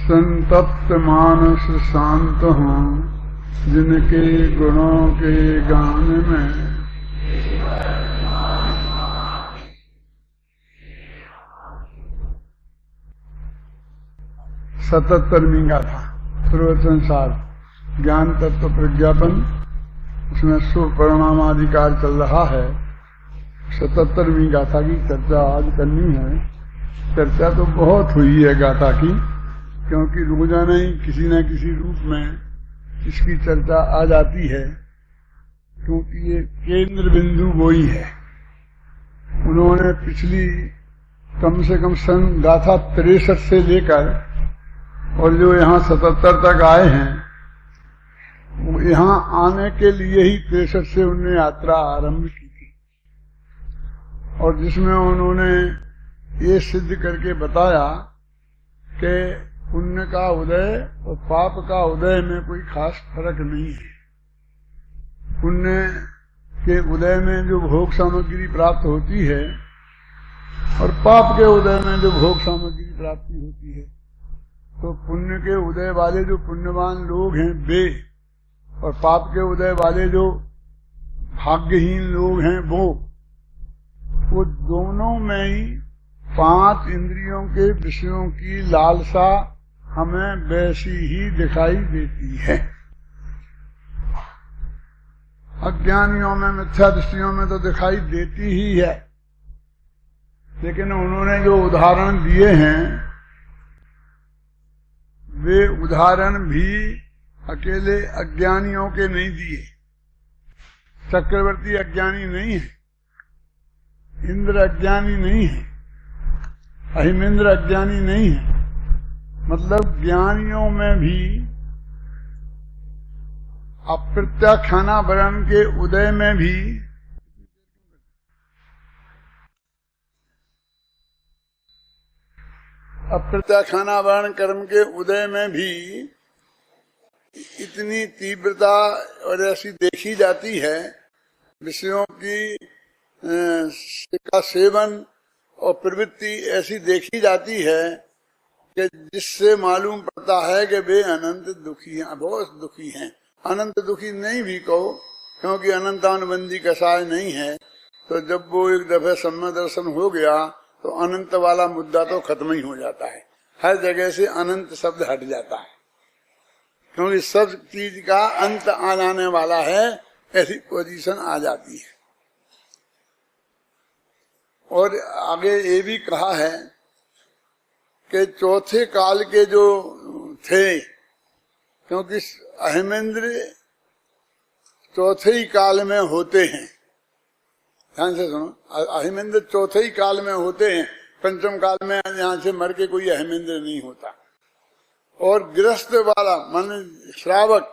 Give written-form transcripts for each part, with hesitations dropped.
संतप्त मानस शांत हों जिनके गुणों के गान में। सतहत्तरवीं गाथा प्रवचन सार ज्ञान तत्व प्रज्ञापन, उसमें शुभ परिणामाधिकार चल रहा है। 77वीं गाथा की चर्चा आज करनी है। चर्चा तो बहुत हुई है गाथा की, क्योंकि रोजाना ही किसी न किसी रूप में इसकी चर्चा आ जाती है, क्योंकि ये केंद्र बिंदु वही है। उन्होंने पिछली कम से कम सन गाथा 63 से लेकर और जो यहाँ 77 तक आए हैं, वो यहाँ आने के लिए ही 63 से उन्होंने यात्रा आरंभ की थी, और जिसमें उन्होंने ये सिद्ध करके बताया कि पुण्य का उदय और पाप का उदय में कोई खास फर्क नहीं है। पुण्य के उदय में जो भोग सामग्री प्राप्त होती है और पाप के उदय में जो भोग सामग्री प्राप्ति होती है, तो पुण्य के उदय वाले जो पुण्यवान लोग हैं वे, और पाप के उदय वाले जो भाग्यहीन लोग हैं वो दोनों में ही 5 इंद्रियों के विषयों की लालसा हमें वैसी ही दिखाई देती है। अज्ञानियों में, मिथ्या दृष्टियों में तो दिखाई देती ही है, लेकिन उन्होंने जो उदाहरण दिए हैं वे उदाहरण भी अकेले अज्ञानियों के नहीं दिए। चक्रवर्ती अज्ञानी नहीं है, इंद्र अज्ञानी नहीं है, अहिमेंद्र अज्ञानी नहीं है। मतलब ज्ञानियों में भी अप्रत्याख्यानावरण के उदय में भी अप्रत्याख्यानावरण कर्म के उदय में भी इतनी तीव्रता और ऐसी देखी जाती है, विषयों की का सेवन और प्रवृत्ति ऐसी देखी जाती है कि जिससे मालूम पड़ता है कि वे अनंत दुखी हैं, बहुत दुखी हैं। अनंत दुखी नहीं भी कहो, क्योंकि अनंतानुबंधी कसाय नहीं है। तो जब वो एक दफे सम्य दर्शन हो गया तो अनंत वाला मुद्दा तो खत्म ही हो जाता है। हर जगह से अनंत शब्द हट जाता है, क्योंकि सब चीज का अंत आ जाने वाला है, ऐसी पोजीशन आ जाती है। और आगे ये भी कहा है कि चौथे काल के जो थे, क्योंकि अहिमेंद्र चौथे ही काल में होते हैं, ध्यान से सुनो, अहिमेंद्र चौथे ही काल में होते हैं। पंचम काल में यहाँ से मर के कोई अहिमेंद्र नहीं होता। और गृहस्थ वाला मन श्रावक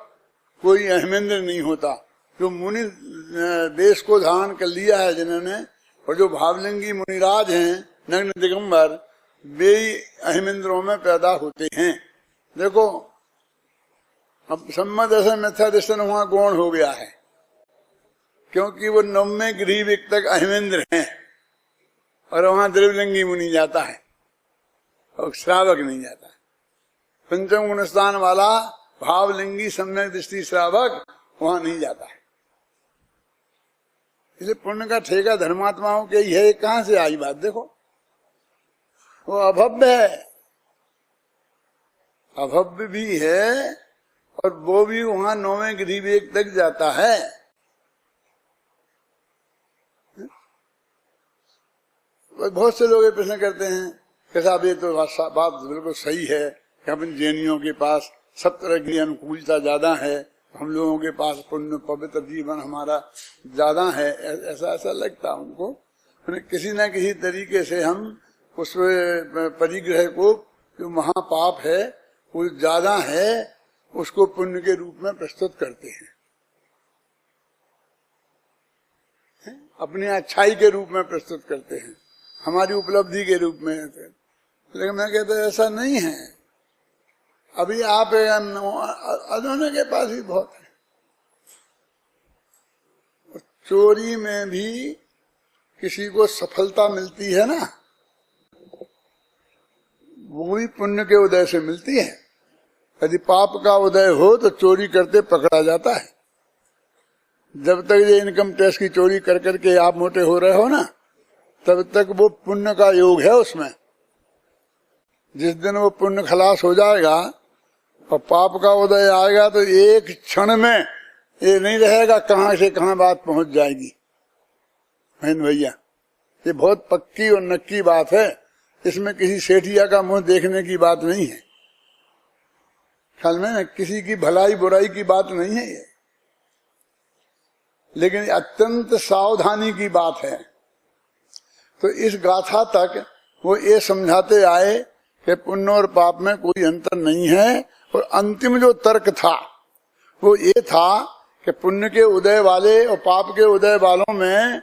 कोई अहिमेंद्र नहीं होता। जो मुनि देश को धारण कर लिया है जिन्होंने, और जो भावलिंगी मुनिराज हैं नग्न दिगंबर, वे अहिमेंद्रों में पैदा होते हैं। देखो अब सम्मत दर्शन मिथ्या दर्शन वहां गौण हो गया है, क्योंकि वो 9वें ग्रीविक तक अहिमेंद्र हैं, और वहां द्रव्यलिंगी मुनि जाता है और श्रावक नहीं जाता है। पंचम गुण स्थान वाला भावलिंगी सम्यक दृष्टि श्रावक वहां नहीं जाता है। इसलिए पुण्य का ठेका धर्मात्माओं के ही है। कहां से आई बात देखो, वो अभव्य है, अभव्य भी है, और वो भी वहां 9वें ग्रीविक तक जाता है। बहुत से लोग ये प्रश्न करते हैं कि साहब ये तो बात बिल्कुल सही है कि अपन जैनियों के पास सब तरह की अनुकूलता ज्यादा है, हम लोगों के पास पुण्य पवित्र जीवन हमारा ज्यादा है। ऐसा लगता उनको, किसी न किसी तरीके से हम उस परिग्रह को, जो महापाप है वो ज्यादा है, उसको पुण्य के रूप में प्रस्तुत करते हैं, अपनी अच्छाई के रूप में प्रस्तुत करते हैं, हमारी उपलब्धि के रूप में। लेकिन मैं कहता ऐसा नहीं है। अभी आप अदोने के पास ही बहुत है। चोरी में भी किसी को सफलता मिलती है ना, वो भी पुण्य के उदय से मिलती है। यदि पाप का उदय हो तो चोरी करते पकड़ा जाता है। जब तक ये इनकम टैक्स की चोरी कर करके आप मोटे हो रहे हो ना, तब तक वो पुण्य का योग है उसमें। जिस दिन वो पुण्य खलास हो जाएगा और पाप का उदय आएगा तो एक क्षण में ये नहीं रहेगा कहां से कहां बात पहुंच जाएगी। बहन भैया, ये बहुत पक्की और नक्की बात है। इसमें किसी सेठिया का मुंह देखने की बात नहीं है। ख्याल में किसी की भलाई बुराई की बात नहीं है ये, लेकिन अत्यंत सावधानी की बात है। तो इस गाथा तक वो ये समझाते आए कि पुण्य और पाप में कोई अंतर नहीं है। और अंतिम जो तर्क था वो ये था कि पुण्य के उदय वाले और पाप के उदय वालों में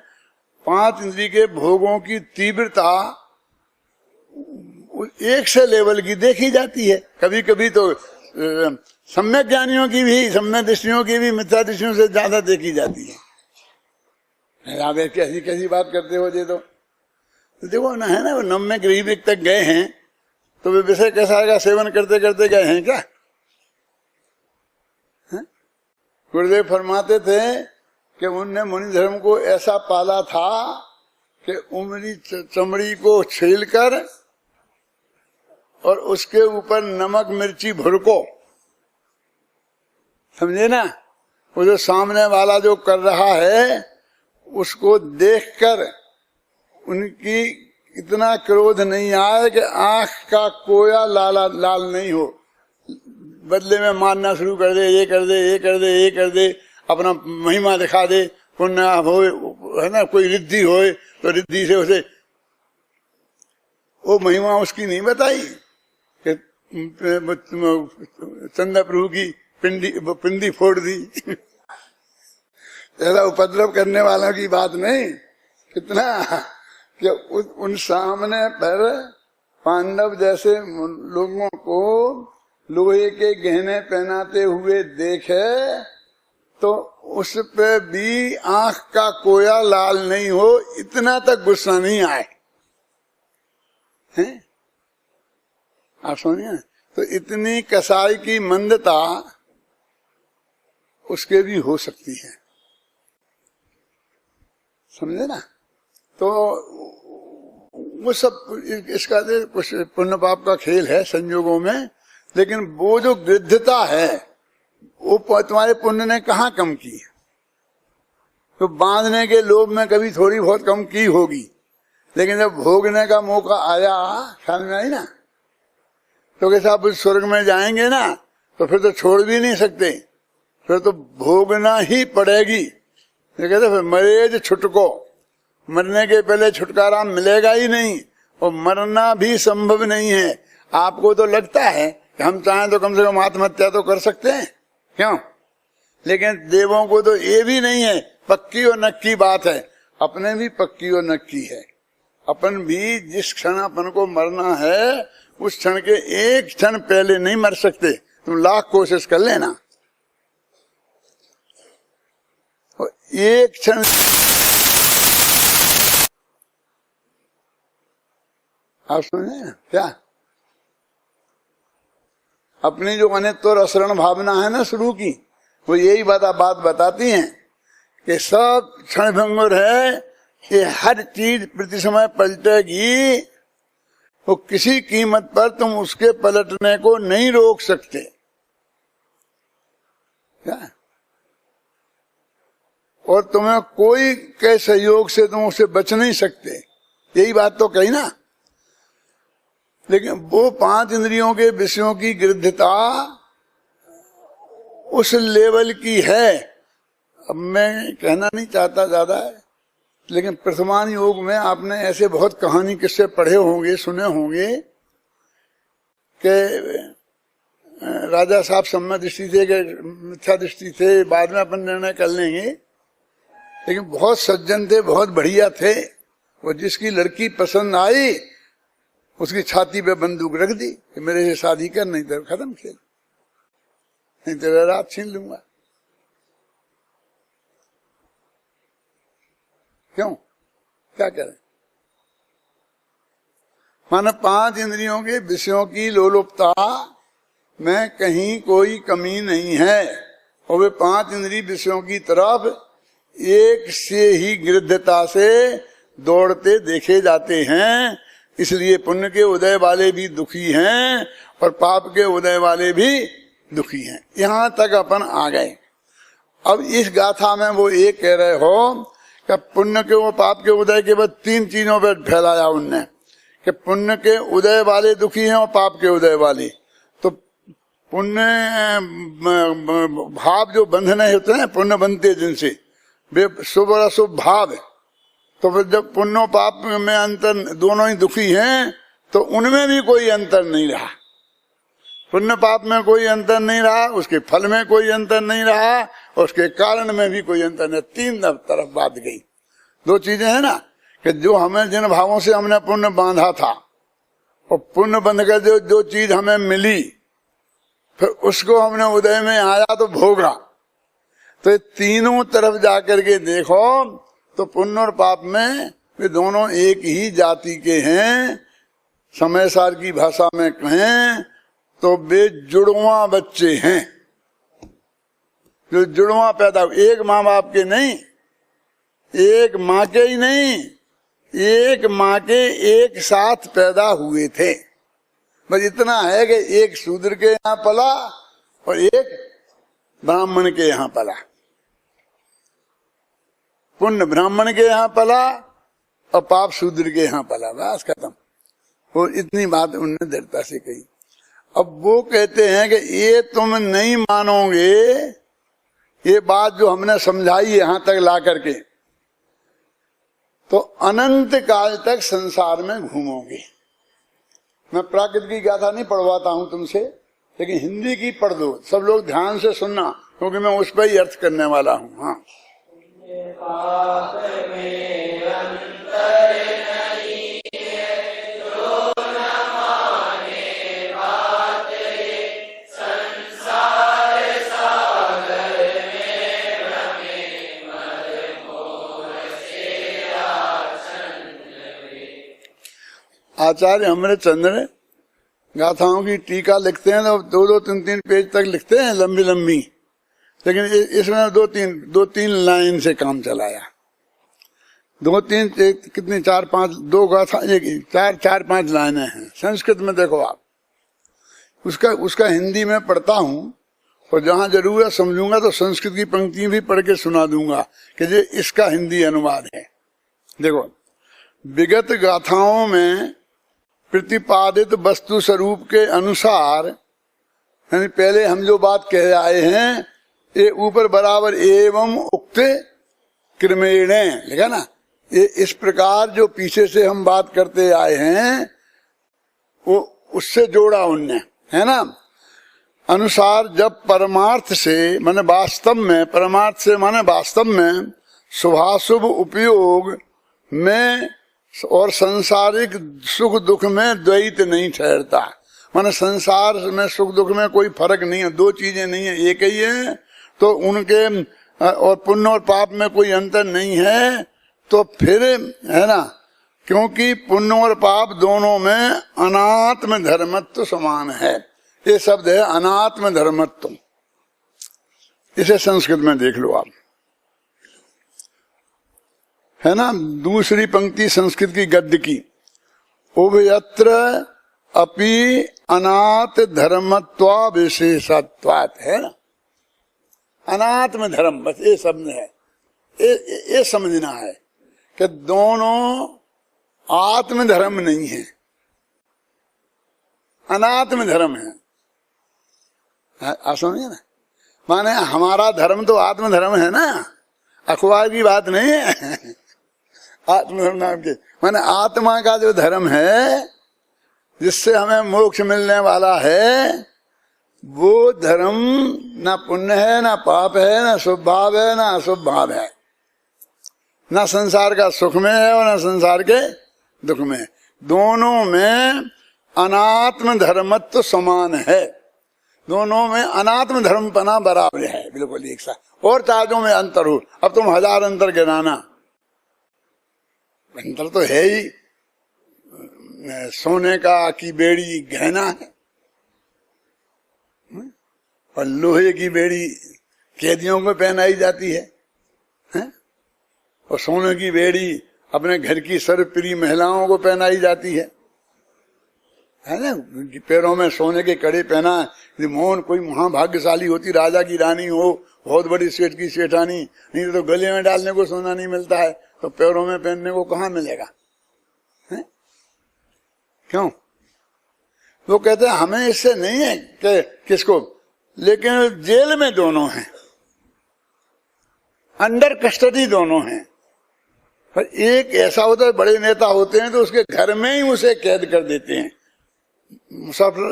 5 इंद्रिय के भोगों की तीव्रता एक से लेवल की देखी जाती है। कभी कभी तो सम्यक ज्ञानियों की भी, सम्यक दृष्टियों की भी मिथ्या दृष्टियों से ज्यादा देखी जाती है। आप कैसी कैसी बात करते हो ये तो देखो ना, है ना, वो नम्य गरीब तक गए हैं तो वे विषय कैसा आएगा, सेवन करते करते गए हैं क्या? गुरुदेव फरमाते थे कि उनने मुनि धर्म को ऐसा पाला था कि उमरी चमड़ी को छीलकर और उसके ऊपर नमक मिर्ची भुरको, समझे ना, वो जो सामने वाला जो कर रहा है उसको देखकर उनकी इतना क्रोध नहीं आए कि आंख का कोया लाल नहीं हो, बदले में मारना शुरू कर दे, ये कर दे, ये कर दे, ये कर दे, अपना महिमा दिखा दे, पुण्य हो, है ना, कोई रिद्धि हो तो रिद्धि से उसे वो महिमा उसकी नहीं बताई कि चंदा प्रभु की पिंडी फोड़ दी। ऐसा उपद्रव करने वालों की बात नहीं। कितना कि उन सामने पर पांडव जैसे लोगों को लोहे के गहने पहनाते हुए देखे तो उस पे भी आंख का कोया लाल नहीं हो, इतना तक गुस्सा नहीं आए हैं? आप समझिए। तो इतनी कसाई की मंदता उसके भी हो सकती है, समझे ना। तो वो सब इसका कुछ पुण्य पाप का खेल है संयोगों में, लेकिन वो जो गृद्धता है वो तुम्हारे पुण्य ने कहाँ कम की? तो बांधने के लोभ में कभी थोड़ी बहुत कम की होगी, लेकिन जब भोगने का मौका आया, ख्याल में आई ना, तो कैसा आप स्वर्ग में जाएंगे ना तो फिर तो छोड़ भी नहीं सकते, फिर तो भोगना ही पड़ेगी। ये कहते फिर मरे जो छुटको, मरने के पहले छुटकारा मिलेगा ही नहीं और मरना भी संभव नहीं है। आपको तो लगता है कि हम चाहें तो कम से कम आत्महत्या तो कर सकते हैं, क्यों? लेकिन देवों को तो ये भी नहीं है, पक्की और नक्की बात है। अपने भी पक्की और नक्की है। अपन भी जिस क्षण अपन को मरना है उस क्षण के एक क्षण पहले नहीं मर सकते। तुम लाख कोशिश कर लेना, एक क्षण आप सुने क्या? अपनी जो अनित्य और असरण भावना है ना शुरू की, वो यही बात बताती हैं कि सब क्षण भंगुर है, ये हर चीज प्रति समय पलटेगी, वो किसी कीमत पर तुम उसके पलटने को नहीं रोक सकते। क्या? और तुम्हें कोई के सहयोग से तुम उससे बच नहीं सकते, यही बात तो कही ना। लेकिन वो 5 इंद्रियों के विषयों की गृद्धता उस लेवल की है। अब मैं कहना नहीं चाहता ज्यादा है, लेकिन प्रथमान योग में आपने ऐसे बहुत कहानी किस्से पढ़े होंगे, सुने होंगे कि राजा साहब सम्यक दृष्टि थे कि मिथ्या दृष्टि थे, बाद में अपन निर्णय कर लेंगे, लेकिन बहुत सज्जन थे, बहुत बढ़िया थे। वो जिसकी लड़की पसंद आई उसकी छाती पे बंदूक रख दी कि मेरे से शादी कर, नहीं तो खत्म खेल, नहीं तेरा रात छीन लूंगा। क्यों? क्या करें? माने 5 इंद्रियों के विषयों की लोलुपता में कहीं कोई कमी नहीं है, और वे 5 इंद्रिय विषयों की तरफ एक से ही गृद्धता से दौड़ते देखे जाते हैं। इसलिए पुण्य के उदय वाले भी दुखी हैं और पाप के उदय वाले भी दुखी हैं। यहां तक अपन आ गए। अब इस गाथा में वो ये कह रहे हो कि पुण्य के वो पाप के उदय के बाद 3 चीजों पर फैलाया उनने कि पुण्य के उदय वाले दुखी हैं और पाप के उदय वाले। तो पुण्य भाव जो बंधने होते हैं, पुण्य बनते जिनसे वे शुभ और अशुभ भाव, तो फिर जब पुण्य पाप में अंतर, दोनों ही दुखी हैं, तो उनमें भी कोई अंतर नहीं रहा। पुण्य पाप में कोई अंतर नहीं रहा, उसके फल में कोई अंतर नहीं रहा, और उसके कारण में भी कोई अंतर नहीं। 3 तरफ बात गई। 2 चीजें है ना कि जो हमें जिन भावों से हमने पुण्य बांधा था, और पुण्य बंध कर जो चीज हमें मिली, फिर उसको हमने उदय में आया तो भोगा। तो ये तीनों तरफ जाकर के देखो तो पुण्य और पाप में वे दोनों एक ही जाति के हैं। समय सार की भाषा में कहें तो वे जुड़वा बच्चे हैं, जो जुड़वा पैदा हुए, एक माँ बाप के नहीं, एक माँ के ही नहीं, एक माँ के एक साथ पैदा हुए थे। बस इतना है कि एक शूद्र के यहाँ पला और एक ब्राह्मण के यहाँ पला। पुण्य ब्राह्मण के यहाँ पला और पाप शूद्र के यहाँ पला। बस खत्म। और इतनी बात उन्होंने दृढ़ता से कही। अब वो कहते हैं कि ये तुम नहीं मानोगे, ये बात जो हमने समझाई यहां तक ला करके, तो अनंत काल तक संसार में घूमोगे। मैं प्राकृत की गाथा नहीं पढ़वाता हूं तुमसे, लेकिन हिंदी की पढ़ दो। सब लोग ध्यान से सुनना, क्योंकि मैं उस पर ही अर्थ करने वाला हूं। हाँ, आचार्य अमृतचंद्र गाथाओं की टीका लिखते हैं तो 2-2, 3-3 पेज तक लिखते हैं, लंबी लंबी, लेकिन इसमें 2-3 लाइन से काम चलाया। 2-3 कितनी 4-5 2 गाथा, 4-5 लाइनें हैं। संस्कृत में देखो आप, उसका हिंदी में पढ़ता हूं, और जहां जरूरत समझूंगा तो संस्कृत की पंक्ति भी पढ़ के सुना दूंगा कि ये इसका हिंदी अनुवाद है। देखो, विगत गाथाओं में प्रतिपादित वस्तु स्वरूप के अनुसार, यानी पहले हम जो बात कह आए हैं, ये ऊपर बराबर एवं उक्त क्रमेण लिखा ना, ये इस प्रकार जो पीछे से हम बात करते आए हैं वो उससे जोड़ा उनने, है ना। अनुसार जब परमार्थ से माने वास्तव में, परमार्थ से माने वास्तव में शुभाशुभ उपयोग में और संसारिक सुख दुख में द्वैत नहीं ठहरता। माने संसार में सुख दुख में कोई फर्क नहीं है, 2 चीजें नहीं है, एक ही है। तो उनके और पुण्य और पाप में कोई अंतर नहीं है। तो फिर है ना, क्योंकि पुण्य और पाप दोनों में अनात्म धर्मत्व समान है। ये शब्द है अनात्म धर्मत्व। इसे संस्कृत में देख लो आप, है ना। दूसरी पंक्ति संस्कृत की गद्य की, उभयत्र अपि अनाथ धर्मत्वा विशेषत्वात्, है ना। अनात्म धर्म, बस ये शब्द है। ये समझना है कि दोनों आत्म धर्म नहीं है, अनात्म धर्म है। आप समझिए ना, माने हमारा धर्म तो आत्म धर्म है ना, अखबार की बात नहीं है। आत्मधर्म नाम के माने आत्मा का जो धर्म है जिससे हमें मोक्ष मिलने वाला है, वो धर्म ना पुण्य है, ना पाप है, ना शुभ भाव है, ना अशुभ भाव है, ना संसार का सुख में है और ना संसार के दुख में। दोनों में अनात्म धर्मत्व समान है, दोनों में अनात्म धर्मपना बराबर है, बिल्कुल एक साथ। और ताजों में अंतर हो, अब तुम 1000 अंतर गिनाना, अंतर तो है ही। सोने का की बेड़ी गहना है और लोहे की बेड़ी कैदियों को पहनाई जाती है, और सोने की बेड़ी अपने घर की सर्वप्रिय महिलाओं को पहनाई जाती है ना। पैरों में सोने के कड़े पहना, मोहन कोई महाभाग्यशाली होती, राजा की रानी हो, बहुत बड़ी सेठ की सेठानी, नहीं तो गले में डालने को सोना नहीं मिलता है, तो पैरों में पहनने को कहाँ मिलेगा है? क्यों? वो कहते हैं हमें इससे नहीं है कि किसको, लेकिन जेल में दोनों हैं, अंडर कस्टडी दोनों हैं। पर एक ऐसा होता है, बड़े नेता होते हैं तो उसके घर में ही उसे कैद कर देते हैं।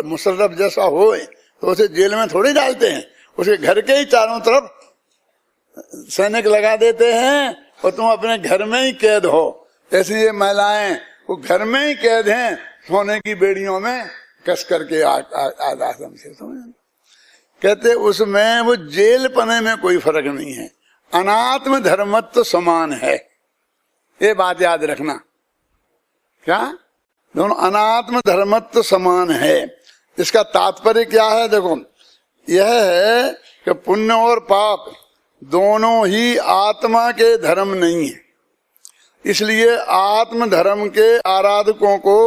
मुशर्रफ जैसा हो तो उसे जेल में थोड़ी डालते हैं, उसके घर के ही चारों तरफ सैनिक लगा देते हैं और तुम अपने घर में ही कैद हो। ऐसी ये महिलाएं वो घर में ही कैद हैं, सोने की बेड़ियों में कस करके आश्रम से। समझ कहते उसमें वो जेल पने में कोई फर्क नहीं है, अनात्म धर्मत्व समान है, ये बात याद रखना। क्या? दोनों अनात्म धर्मत्व समान है। इसका तात्पर्य क्या है? देखो, यह है कि पुण्य और पाप दोनों ही आत्मा के धर्म नहीं है, इसलिए आत्म धर्म के आराधकों को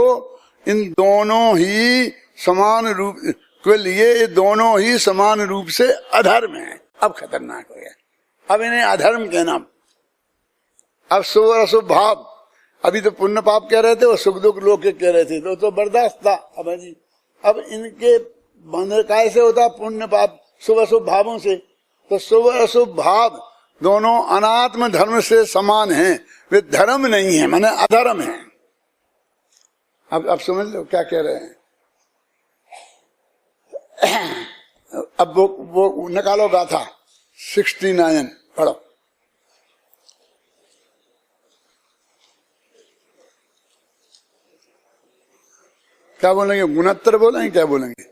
इन दोनों ही समान रूप के लिए दोनों ही समान रूप से अधर्म है। अब खतरनाक हो गया, अब इन्हें अधर्म कहना। अब शुभ और अशुभ भाव, अभी तो पुण्य पाप कह रहे थे और सुख दुख लोग के कह रहे थे, तो बर्दाश्त था। अब जी अब इनके बंधन कैसे होता? पुण्य पाप शुभ अशुभ भावों से। तो शुभ अशुभ भाव दोनों अनात्म धर्म से समान हैं, वे धर्म नहीं है, माने अधर्म है। अब समझ लो क्या कह रहे हैं। अब वो निकालो गाथा 69 पढ़ो। क्या बोलेंगे? गुणोत्तर बोलेंगे? क्या बोलेंगे?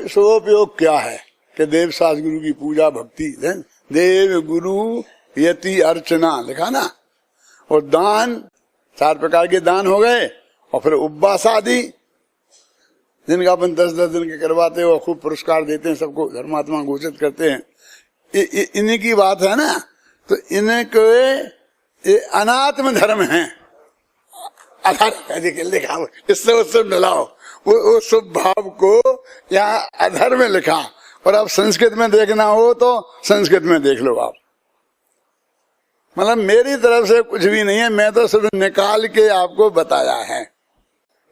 शुभोपयोग क्या है कि देव सास गुरु की पूजा भक्ति, देव गुरु यति अर्चना लिखा ना, और दान 4 प्रकार के दान हो गए, और फिर उपवास आदि जिनका अपन 10-10 दिन के करवाते हो, खूब पुरस्कार देते हैं, सबको धर्मात्मा घोषित करते हैं, इन्हीं की बात है ना। तो इनके अनात्म धर्म है, लिखा इससे उससे मिलाओ, वो शुभ भाव को यहाँ अधर्म में लिखा। और अब संस्कृत में देखना हो तो संस्कृत में देख लो आप। मतलब मेरी तरफ से कुछ भी नहीं है, मैं तो सिर्फ निकाल के आपको बताया है।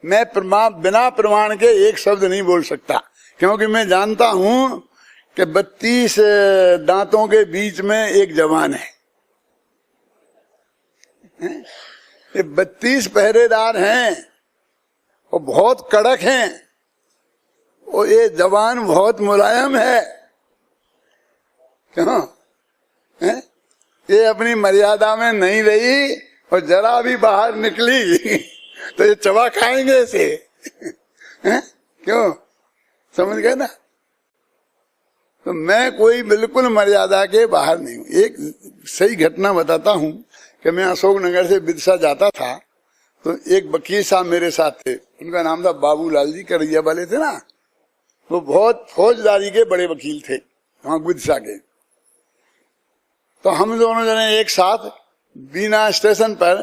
मैं बिना प्रमाण के एक शब्द नहीं बोल सकता, क्योंकि मैं जानता हूं कि 32 दांतों के बीच में एक जवान है। ये 32 पहरेदार हैं, वो बहुत कड़क हैं, और ये जवान बहुत मुलायम है। क्यों? ये अपनी मर्यादा में नहीं रही और जरा भी बाहर निकली तो ये चबा खाएंगे इसे। क्यों? समझ गए ना? तो मैं कोई बिल्कुल मर्यादा के बाहर नहीं हूं। एक सही घटना बताता हूं कि मैं अशोकनगर से विदिशा जाता था, तो एक वकील साहब मेरे साथ थे, उनका नाम था बाबूलाल जी, करैया वाले थे ना, वो बहुत फौजदारी के बड़े वकील थे वहां विदिशा के। तो हम दोनों जने एक साथ बीना स्टेशन पर,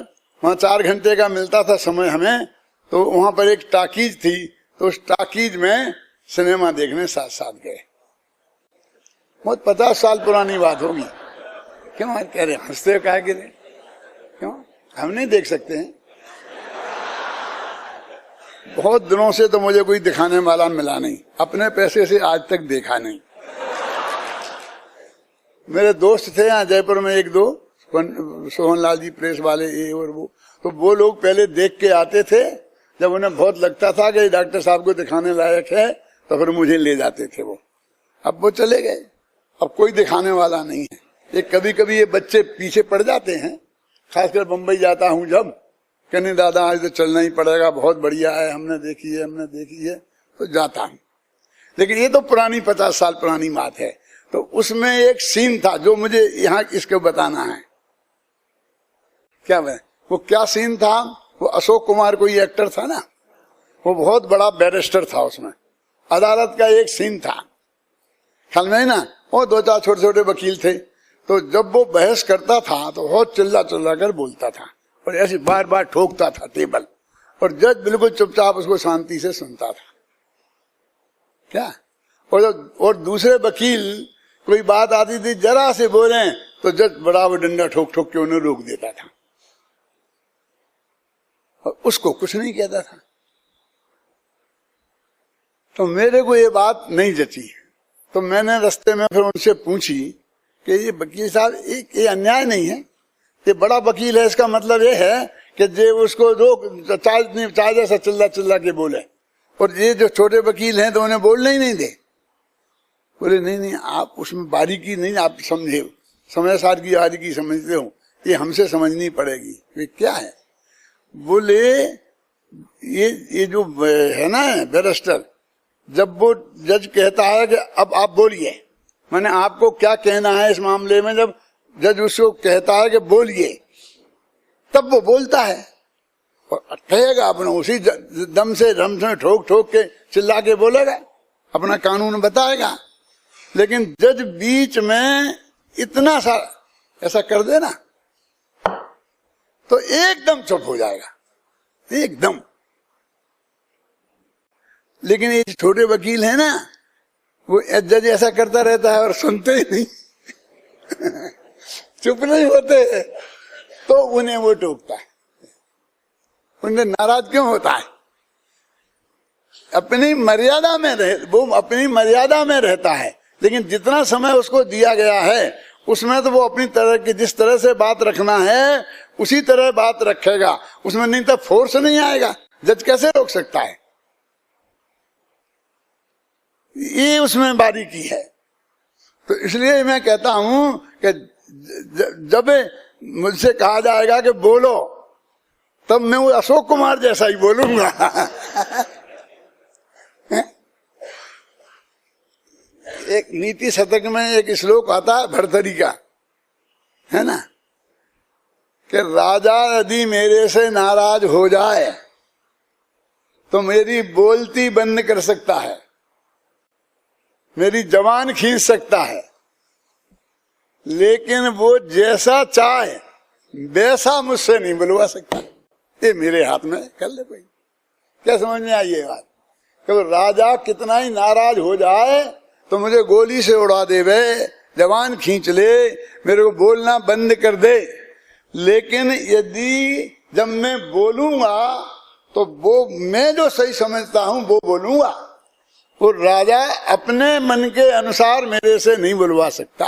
वहां 4 घंटे का मिलता था समय हमें, तो वहां पर एक टाकीज थी, तो उस टाकीज में सिनेमा देखने साथ साथ गए। बहुत 50 साल पुरानी बात होगी। क्यों कह रहे हंसते कहा कि क्यों हम नहीं देख सकते हैं? बहुत दिनों से तो मुझे कोई दिखाने वाला मिला नहीं, अपने पैसे से आज तक देखा नहीं। मेरे दोस्त थे यहाँ जयपुर में 1-2, सोहनलाल जी प्रेस वाले, ये और वो लोग पहले देख के आते थे। जब उन्हें बहुत लगता था कि डॉक्टर साहब को दिखाने लायक है तो फिर मुझे ले जाते थे वो। अब वो चले गए, अब कोई दिखाने वाला नहीं है। ये कभी कभी ये बच्चे पीछे पड़ जाते हैं, खासकर बंबई जाता हूं जब, कहने दादा आज तो चलना ही पड़ेगा, बहुत बढ़िया है, हमने देखी है, तो जाता हूं। लेकिन ये तो पुरानी 50 साल पुरानी बात है। तो उसमें एक सीन था जो मुझे यहाँ इसको बताना है। क्या वो क्या सीन था? वो अशोक कुमार कोई एक्टर था ना, वो बहुत बड़ा बैरिस्टर था। उसमें अदालत का एक सीन था, ख्याल में ना, वो 2-4 छोटे छोटे वकील थे। तो जब वो बहस करता था तो बहुत चिल्ला चिल्ला कर बोलता था और ऐसे बार बार ठोकता था टेबल, और जज बिल्कुल चुपचाप उसको शांति से सुनता था। क्या और दूसरे वकील कोई बात आती थी, जरा से बोले तो जज बड़ा वो डंडा ठोक ठोक के उन्हें रोक देता था, और उसको कुछ नहीं कहता था। तो मेरे को ये बात नहीं जची, तो मैंने रास्ते में फिर उनसे पूछी कि ये वकील साहब, ये अन्याय नहीं है, ये बड़ा वकील है, इसका मतलब ये है कि जे उसको रोक चाहे जैसा चिल्ला चिल्ला के बोले, और ये जो छोटे वकील हैं तो उन्हें बोलने ही नहीं दे। बोले नहीं आप उसमें बारीकी नहीं, आप समझे, समय सार की बारीकी समझते हो, ये हमसे समझनी पड़ेगी। ये क्या है? बोले ये जो है ना बैरिस्टर, जब वो जज कहता है कि अब आप बोलिए, मैंने आपको क्या कहना है इस मामले में, जब जज उसको कहता है कि बोलिए, तब वो बोलता है और कहेगा अपना, उसी दम से ठोक ठोक के चिल्ला के बोलेगा, अपना कानून बताएगा। लेकिन जज बीच में इतना सा ऐसा कर देना तो एकदम चुप हो जाएगा, एकदम। लेकिन ये छोटे वकील है ना, वो जज ऐसा करता रहता है और सुनते ही नहीं चुप नहीं होते, तो उन्हें वो टोकता है। उन्हें नाराज क्यों होता है? अपनी मर्यादा में वो अपनी मर्यादा में रहता है, लेकिन जितना समय उसको दिया गया है उसमें तो वो अपनी तरह की, जिस तरह से बात रखना है उसी तरह बात रखेगा, उसमें नहीं तो फोर्स नहीं आएगा। जज कैसे रोक सकता है? ये उसमें बारीकी है। तो इसलिए मैं कहता हूं कि जब मुझसे कहा जाएगा कि बोलो, तब मैं वो अशोक कुमार जैसा ही बोलूंगा एक नीति शतक में एक श्लोक आता है भर्तरी का, है ना, कि राजा यदि मेरे से नाराज हो जाए तो मेरी बोलती बंद कर सकता है, मेरी जबान खींच सकता है, लेकिन वो जैसा चाहे वैसा मुझसे नहीं बुलवा सकता। ये मेरे हाथ में कर ले कोई। क्या समझ में आई ये बात? कि राजा कितना ही नाराज हो जाए तो मुझे गोली से उड़ा देवे, जबान खींच ले, मेरे को बोलना बंद कर दे, लेकिन यदि जब मैं बोलूंगा तो वो मैं जो सही समझता हूं वो बोलूंगा। वो राजा अपने मन के अनुसार मेरे से नहीं बुलवा सकता,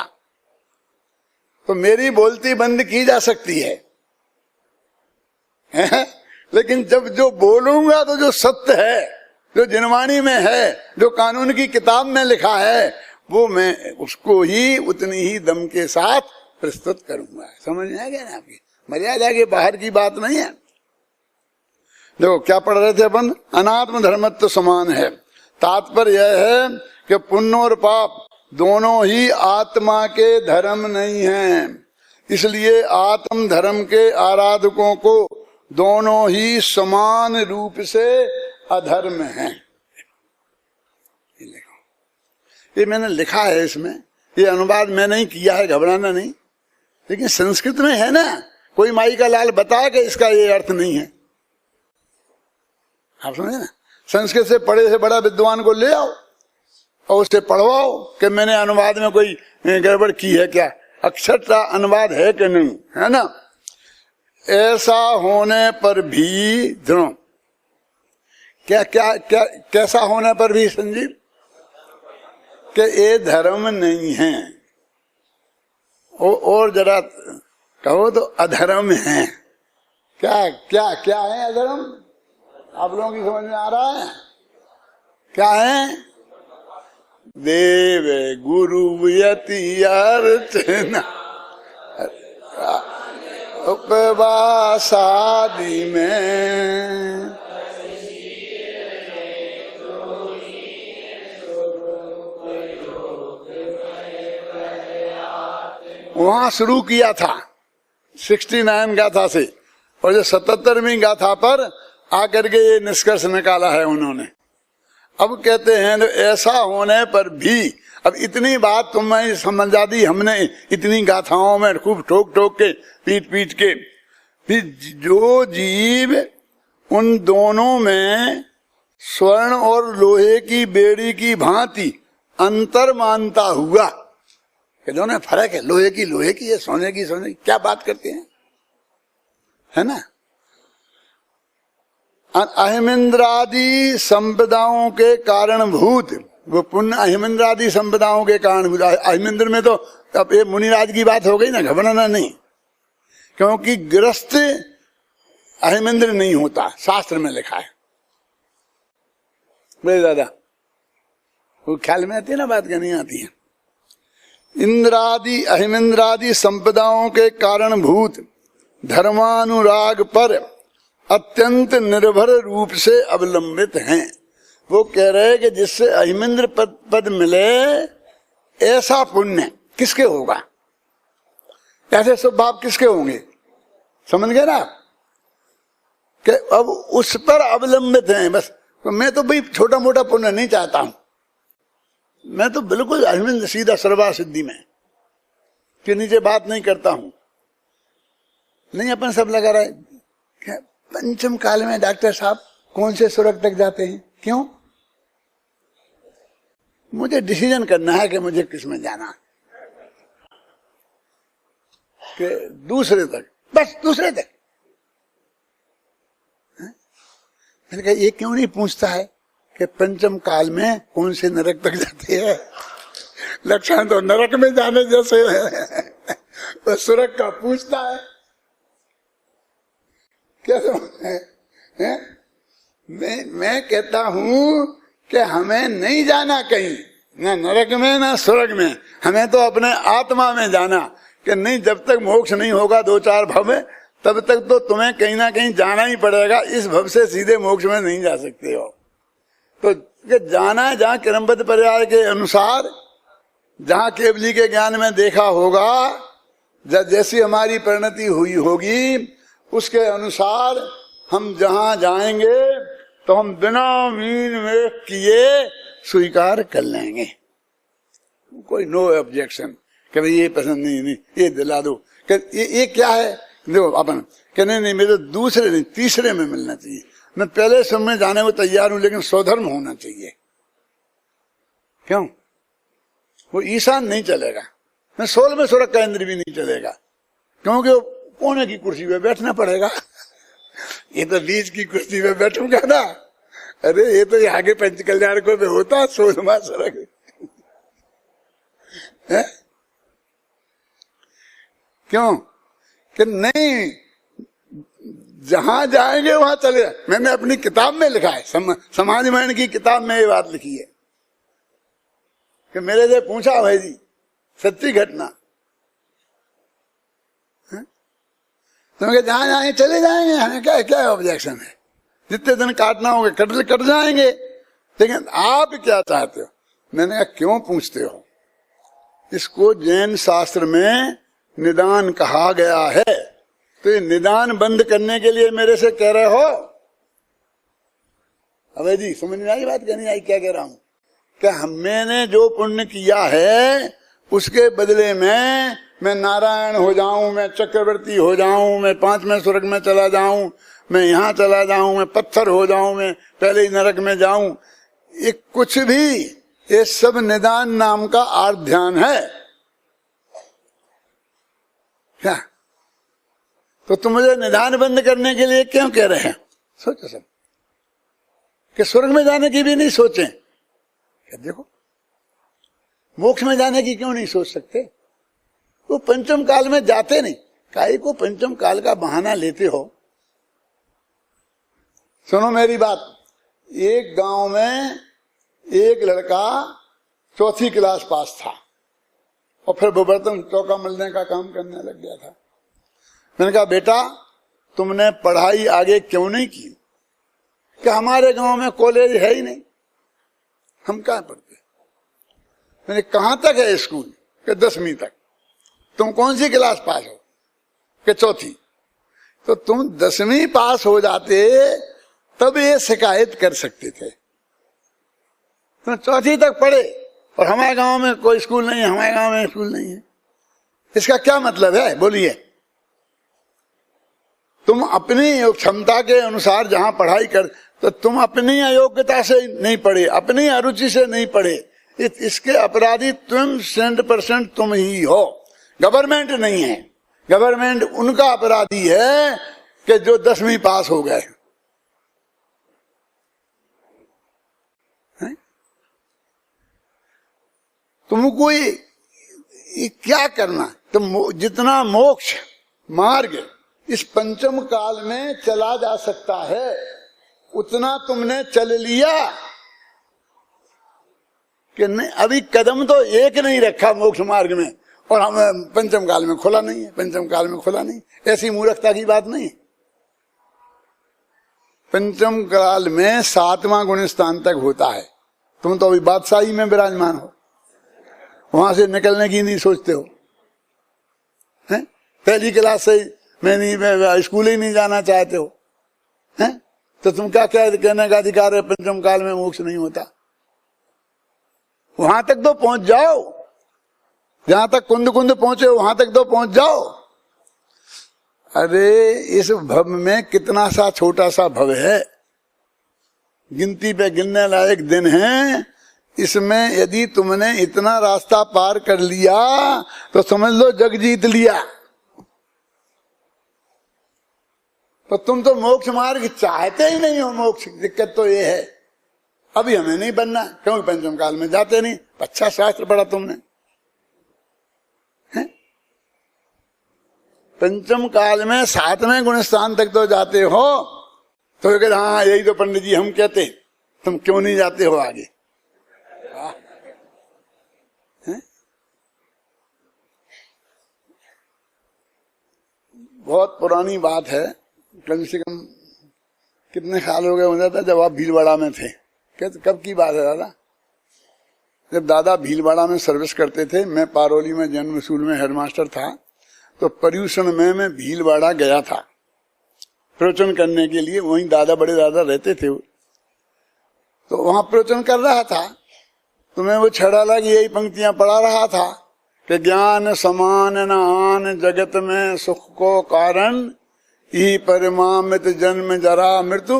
तो मेरी बोलती बंद की जा सकती है लेकिन जब जो बोलूंगा तो जो सत्य है, जो जिनवाणी में है, जो कानून की किताब में लिखा है, वो मैं उसको ही उतनी ही दम के साथ प्रस्तुत करूंगा। समझ में आ गया ना? आपकी मर्यादा के बाहर की बात नहीं है। देखो क्या पढ़ रहे थे अपन, अनात्म धर्मत्व समान है। तात्पर्य यह है कि पुण्य और पाप दोनों ही आत्मा के धर्म नहीं हैं, इसलिए आत्म धर्म के आराधकों को दोनों ही समान रूप से अधर्म हैं। ये मैंने लिखा है, इसमें ये अनुवाद मैं नहीं किया है, घबराना नहीं, लेकिन संस्कृत में है ना, कोई माई का लाल बताया कि इसका ये अर्थ नहीं है। आप समझे ना? संस्कृत से पढ़े से बड़ा विद्वान को ले आओ और उससे पढ़वाओ कि मैंने अनुवाद में कोई गड़बड़ की है क्या, अक्षर का अनुवाद है कि नहीं, है ना। ऐसा होने पर भी ध्रुव क्या क्या क्या कैसा होने पर भी संजीव कि ये धर्म नहीं है, और जरा कहो तो अधर्म है। क्या क्या क्या है अधर्म? आप लोगों की समझ में आ रहा है क्या है? देव गुरु यति अर्चना उपवास आदि में। वहां शुरू किया था 69 गाथा से, और जो 77वीं गाथा पर आकर के ये निष्कर्ष निकाला है उन्होंने। अब कहते हैं ऐसा होने पर भी, अब इतनी बात तुम्हें समझा दी हमने इतनी गाथाओं में, खूब ठोक ठोक के, पीट पीट के, फिर जो जीव उन दोनों में स्वर्ण और लोहे की बेड़ी की भांति अंतर मानता हुआ, कि दोनों में फर्क है, लोहे की है, सोने की सोने की, क्या बात करते हैं, है ना। अहिमिंद्रादि संपदाओं के कारणभूत, वो पुण्य अहिमिंद्रादि संपदाओं के कारणभूत। अहिमिंद्र में तो अब ये मुनिराज की बात हो गई ना, घबराना नहीं, क्योंकि गृहस्थ अहिमिंद्र नहीं होता, शास्त्र में लिखा है। बोले दादा, वो ख्याल में आती है ना बात, क्या नहीं आती है। इंद्रादि अहिमिंद्रादि संपदाओं के कारणभूत धर्मानुराग पर अत्यंत निर्भर रूप से अवलंबित हैं। वो कह रहे हैं कि जिससे अहिमिंद्र पद मिले, ऐसा पुण्य किसके होगा, ऐसे स्वभाव किसके होंगे, समझ गए ना, कि अब उस पर अवलंबित हैं बस। तो मैं तो भाई छोटा मोटा पुण्य नहीं चाहता हूं, मैं तो बिल्कुल अहिमिंद्र सीधा सर्वा सिद्धि में के नीचे बात नहीं करता हूं। नहीं, अपन सब लगा रहा है पंचम काल में डॉक्टर साहब कौन से स्वर्ग तक जाते हैं, क्यों? मुझे डिसीजन करना है कि मुझे किस में जाना, कि दूसरे तक, बस दूसरे तक। मैंने कहा ये क्यों नहीं पूछता है कि पंचम काल में कौन से नरक तक जाते हैं? लक्षण तो नरक में जाने जैसे है, तो स्वर्ग का पूछता है क्या है? मैं कहता हूं कि हमें नहीं जाना कहीं, ना नरक में ना स्वर्ग में, हमें तो अपने आत्मा में जाना, कि नहीं जब तक मोक्ष नहीं होगा 2-4 भव में, तब तक तो तुम्हें कहीं ना कहीं जाना ही पड़ेगा। इस भव से सीधे मोक्ष में नहीं जा सकते हो। तो जाना है जहाँ क्रमबद्ध पर्याय के अनुसार, जहाँ केवली के ज्ञान में देखा होगा, जैसी हमारी परिणति हुई होगी उसके अनुसार हम जहां जाएंगे तो हम बिना मीन में किए स्वीकार कर लेंगे। कोई नो ऑब्जेक्शन कि भाई ये पसंद नहीं, ये दिला दो, ये क्या है, देखो अपन कहने नहीं, मेरे दूसरे नहीं तीसरे में मिलना चाहिए। मैं पहले समय जाने को तैयार हूं, लेकिन स्वधर्म होना चाहिए। क्यों? वो ईशान नहीं चलेगा, मैं 16वें स्वर्ग का इंद्र भी नहीं चलेगा, क्योंकि वो कोने की कुर्सी पे बैठना पड़ेगा। ये तो बीच की कुर्सी पे बैठूंगा ना, अरे ये तो आगे पंच कल्याण को भी होता 16वां स्वर्ग है? क्यों? कि नहीं, जहां जाएंगे वहां चले। मैंने अपनी किताब में लिखा है, समाज में की किताब में ये बात लिखी है कि मेरे से पूछा भाई जी, सच्ची घटना, तो जहां जाएंगे चले जाएंगे, हमें क्या ऑब्जेक्शन है, जितने दिन काटना होगा कट जाएंगे, लेकिन आप क्या चाहते हो? मैंने कहा क्यों पूछते हो? इसको जैन शास्त्र में निदान कहा गया है, तो ये निदान बंद करने के लिए मेरे से कह रहे हो? अबे जी समझ में आई बात, क्या नहीं आई? क्या कह रहा हूं? क्या मैंने जो पुण्य किया है उसके बदले में मैं नारायण हो जाऊं, मैं चक्रवर्ती हो जाऊं, मैं 5वें स्वर्ग में चला जाऊं, मैं यहां चला जाऊं, मैं पत्थर हो जाऊं, मैं पहले ही नरक में जाऊं, ये कुछ भी, ये सब निदान नाम का आर्थ ध्यान है क्या? तो तुम मुझे निदान बंद करने के लिए क्यों कह रहे हैं? सोचो सब, कि स्वर्ग में जाने की भी नहीं सोचे, देखो मोक्ष में जाने की क्यों नहीं सोच सकते? वो पंचम काल में जाते नहीं, काहे को पंचम काल का बहाना लेते हो? सुनो मेरी बात, एक गांव में एक लड़का चौथी क्लास पास था और फिर वो बर्तन चौका मलने का काम करने लग गया था। मैंने कहा बेटा तुमने पढ़ाई आगे क्यों नहीं की? कि हमारे गांव में कॉलेज है ही नहीं, हम कहाँ पढ़ते। मैंने कहां तक है स्कूल? कि 10वीं तक। तुम कौन सी क्लास पास हो? कि चौथी। तो तुम 10वीं पास हो जाते तब ये शिकायत कर सकते थे। तुम चौथी तक पढ़े और हमारे गांव में कोई स्कूल नहीं है, हमारे गांव में स्कूल नहीं है। इसका क्या मतलब है बोलिए? तुम अपनी क्षमता के अनुसार जहां पढ़ाई कर, तो तुम अपनी अयोग्यता से नहीं पढ़े, अपनी अरुचि से नहीं पढ़े। इसके अपराधी तुम 100% तुम ही हो, गवर्नमेंट नहीं है। गवर्नमेंट उनका अपराधी है कि जो 10वीं पास हो गए। तुमको ये क्या करना? तुम जितना मोक्ष मार्ग इस पंचम काल में चला जा सकता है उतना तुमने चल लिया कि नहीं? अभी कदम तो एक नहीं रखा मोक्ष मार्ग में और हम पंचम काल में खुला नहीं है, पंचम काल में खुला नहीं। ऐसी मूर्खता की बात नहीं। पंचम काल में 7वां गुण स्थान तक होता है। तुम तो अभी बादशाही में विराजमान हो, वहां से निकलने की नहीं सोचते हो। हैं? पहली क्लास से मैं स्कूल ही नहीं जाना चाहते हो। हैं? तो तुम क्या कहने का अधिकार है पंचम काल में मोक्ष नहीं होता? वहां तक तो पहुंच जाओ, जहां तक कुंद कुंद पहुंचे वहां तक तो पहुंच जाओ। अरे इस भव में कितना सा छोटा सा भव है, गिनती पे गिनने लायक दिन है। इसमें यदि तुमने इतना रास्ता पार कर लिया तो समझ लो जग जीत लिया। तो तुम तो मोक्ष मार्ग चाहते ही नहीं हो। मोक्ष दिक्कत तो ये है, अभी हमें नहीं बनना क्योंकि पंचम काल में जाते नहीं। अच्छा शास्त्र पढ़ा तुमने है? पंचम काल में 7वें गुण स्थान तक तो जाते हो। तो अगर हाँ यही तो पंडित जी हम कहते, तुम क्यों नहीं जाते हो आगे? बहुत पुरानी बात है, कम से कम कितने साल हो गए मुझे था जब आप भीलवाड़ा में थे। कब की बात है दादा? जब दादा भीलवाड़ा में सर्विस करते थे, मैं पारोली में जन्म स्कूल में हेडमास्टर था। तो पर्यूषण में मैं भीलवाड़ा गया था प्रवचन करने के लिए। वहीं दादा बड़े दादा रहते थे, तो वहां प्रवचन कर रहा था। तो मैं वो छड़ा लगी यही पंक्तियां पढ़ा रहा था कि ज्ञान समान न आन जगत में सुख को कारण, ई परिमामित जन्म जरा मृत्यु,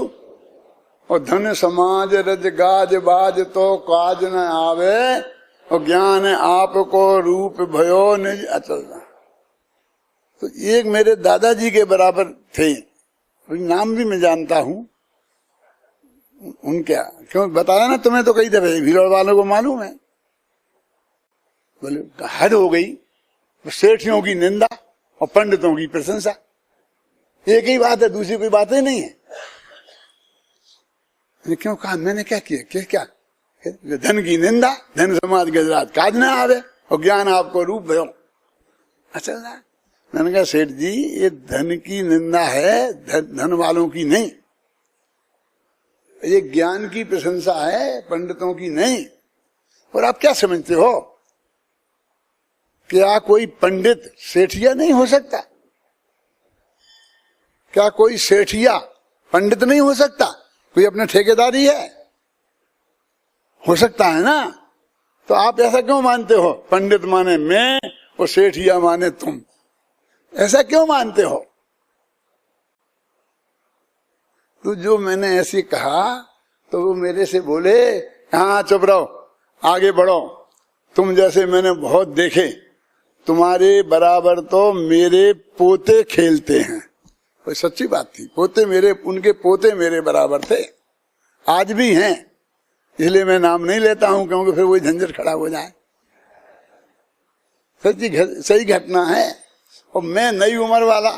और धन समाज रज गाज बाज तो काज न आवे, और ज्ञान आपको रूप भयो निज अचल। तो एक मेरे दादाजी के बराबर थे, नाम भी मैं जानता हूं उनका, क्यों बताया ना तुम्हें तो कई दफे, भीलवाड़ वालों को मालूम है। बोले हद हो गई, सेठियों की निंदा और पंडितों की प्रशंसा, एक ही बात है, दूसरी कोई बात ही नहीं है। क्यों कहा? मैंने क्या किया? क्या धन की निंदा, धन समाज गजरात काज न आवे, और ज्ञान आपको रूप भयो। अच्छा ना, मैंने कहा सेठ जी ये धन की निंदा है, धन वालों की नहीं। ये ज्ञान की प्रशंसा है, पंडितों की नहीं। और आप क्या समझते हो, क्या कोई पंडित सेठिया नहीं हो सकता? क्या कोई सेठिया पंडित नहीं हो सकता? कोई अपने ठेकेदारी है, हो सकता है ना। तो आप ऐसा क्यों मानते हो? पंडित माने मैं और सेठिया माने तुम, ऐसा क्यों मानते हो? तो जो मैंने ऐसे कहा तो वो मेरे से बोले हाँ चुप रहो, आगे बढ़ो, तुम जैसे मैंने बहुत देखे, तुम्हारे बराबर तो मेरे पोते खेलते हैं। कोई सच्ची बात थी, पोते मेरे, उनके पोते मेरे बराबर थे, आज भी हैं। इसलिए मैं नाम नहीं लेता हूं क्योंकि फिर वही झंझट खड़ा हो जाए। सही घटना है। और मैं नई उम्र वाला,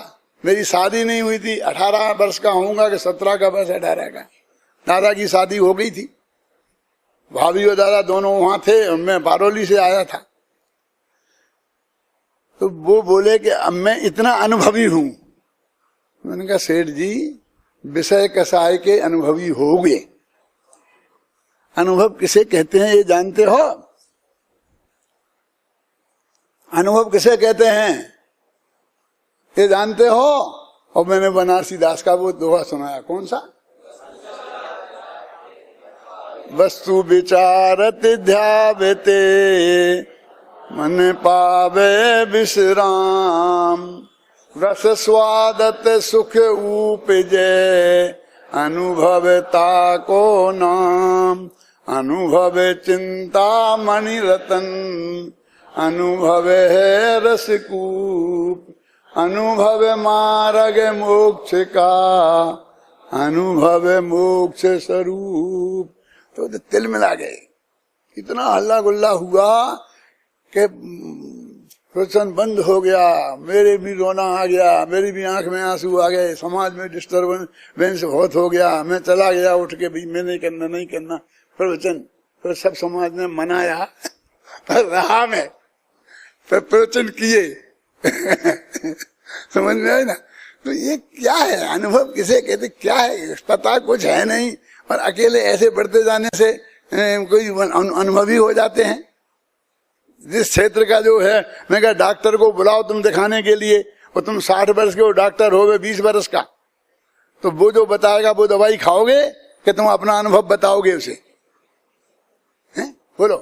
मेरी शादी नहीं हुई थी, 18 वर्ष का होऊंगा कि 17 का, बस 18 का। दादा की शादी हो गई थी, भाभी और दादा दोनों वहां थे और मैं बारौली से आया था। तो वो बोले कि अब मैं इतना अनुभवी हूं। मैंने कहा सेठ जी विषय कसाय के अनुभवी होगे, अनुभव किसे कहते हैं ये जानते हो? अनुभव किसे कहते हैं ये जानते हो? और मैंने बनारसी दास का वो दोहा सुनाया, कौन सा? वस्तु विचारत ध्यावते मन पावे विश्राम, रस स्वादत सुख उपजे अनुभवता को नाम। अनुभव चिंता मणि रतन, अनुभव है रसकूप, अनुभव मार्ग मोक्ष का, अनुभव मोक्ष स्वरूप। तो तिल मिला गए, इतना हल्ला गुल्ला हुआ कि प्रवचन बंद हो गया, मेरे भी रोना आ गया, मेरी भी आंख में आंसू आ गए, समाज में डिस्टर्बेंस बहुत हो गया। मैं चला गया उठ के, भी मैं नहीं करना नहीं करना प्रवचन। फिर सब समाज ने मनाया, रहा मैं, फिर प्रवचन किए। समझ में आए ना? तो ये क्या है, अनुभव किसे कहते, क्या है, पता कुछ है नहीं, और अकेले ऐसे बढ़ते जाने से कोई अनुभवी हो जाते हैं। जिस क्षेत्र का जो है, मैं कहा डॉक्टर को बुलाओ तुम दिखाने के लिए, और तुम 60 वर्ष के हो, डॉक्टर हो गए 20 वर्ष का, तो वो जो बताएगा वो दवाई खाओगे कि तुम अपना अनुभव बताओगे उसे? हैं? बोलो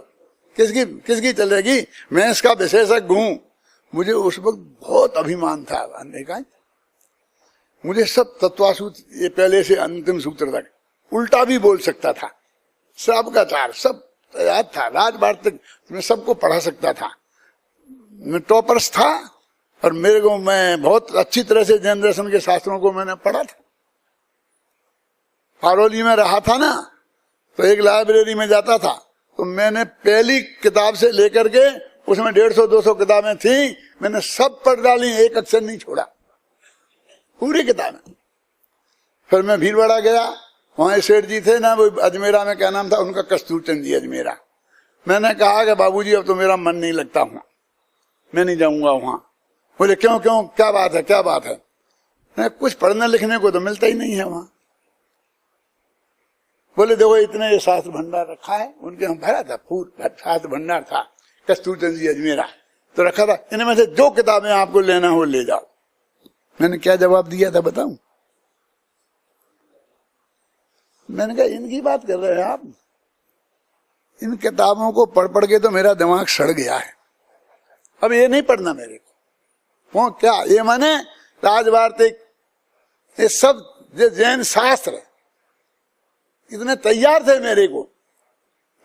किसकी किसकी चलेगी? मैं इसका विशेषज्ञ हूं। मुझे उस वक्त बहुत अभिमान था, का मुझे सब तत्वासूत्र, ये पहले से अंतिम सूत्र तक उल्टा भी बोल सकता था, सबका चार सब याद था, राजभार तक मैं सबको पढ़ा सकता था। मैं टॉपर्स था, और मेरे को, मैं बहुत अच्छी तरह से जैन दर्शन के शास्त्रों को मैंने पढ़ा था। पारोली में रहा था ना, तो एक लाइब्रेरी में जाता था, तो मैंने पहली किताब से लेकर के, उसमें 150-200 किताबें थी, मैंने सब पढ़ डाली, एक अक्षर नहीं छोड़ा, पूरी किताबें। फिर मैं भीलवाड़ा गया, वहां सेठ जी थे ना, वो अजमेरा में, क्या नाम था उनका, कस्तूरचंद जी अजमेरा। मैंने कहा कि बाबूजी अब तो मेरा मन नहीं लगता वहां, मैं नहीं जाऊंगा वहां। बोले क्यों क्यों, क्या बात है, क्या बात है? मैं कुछ पढ़ने लिखने को तो मिलता ही नहीं है वहां। बोले देखो इतने शास्त्र भंडार रखा है, उनके हम भरा था, पूरा शास्त्र भंडार था, कस्तूरचंद जी अजमेरा तो रखा था, इनमें से जो किताबें आपको लेना हो ले जाओ। मैंने क्या जवाब दिया था बताऊं? मैंने कहा इनकी बात कर रहे हैं आप, इन किताबों को पढ़ पढ़ के तो मेरा दिमाग सड़ गया है, अब ये नहीं पढ़ना मेरे को। वो क्या, ये माने राजवार्तिक, ये सब जैन शास्त्र इतने तैयार थे मेरे को।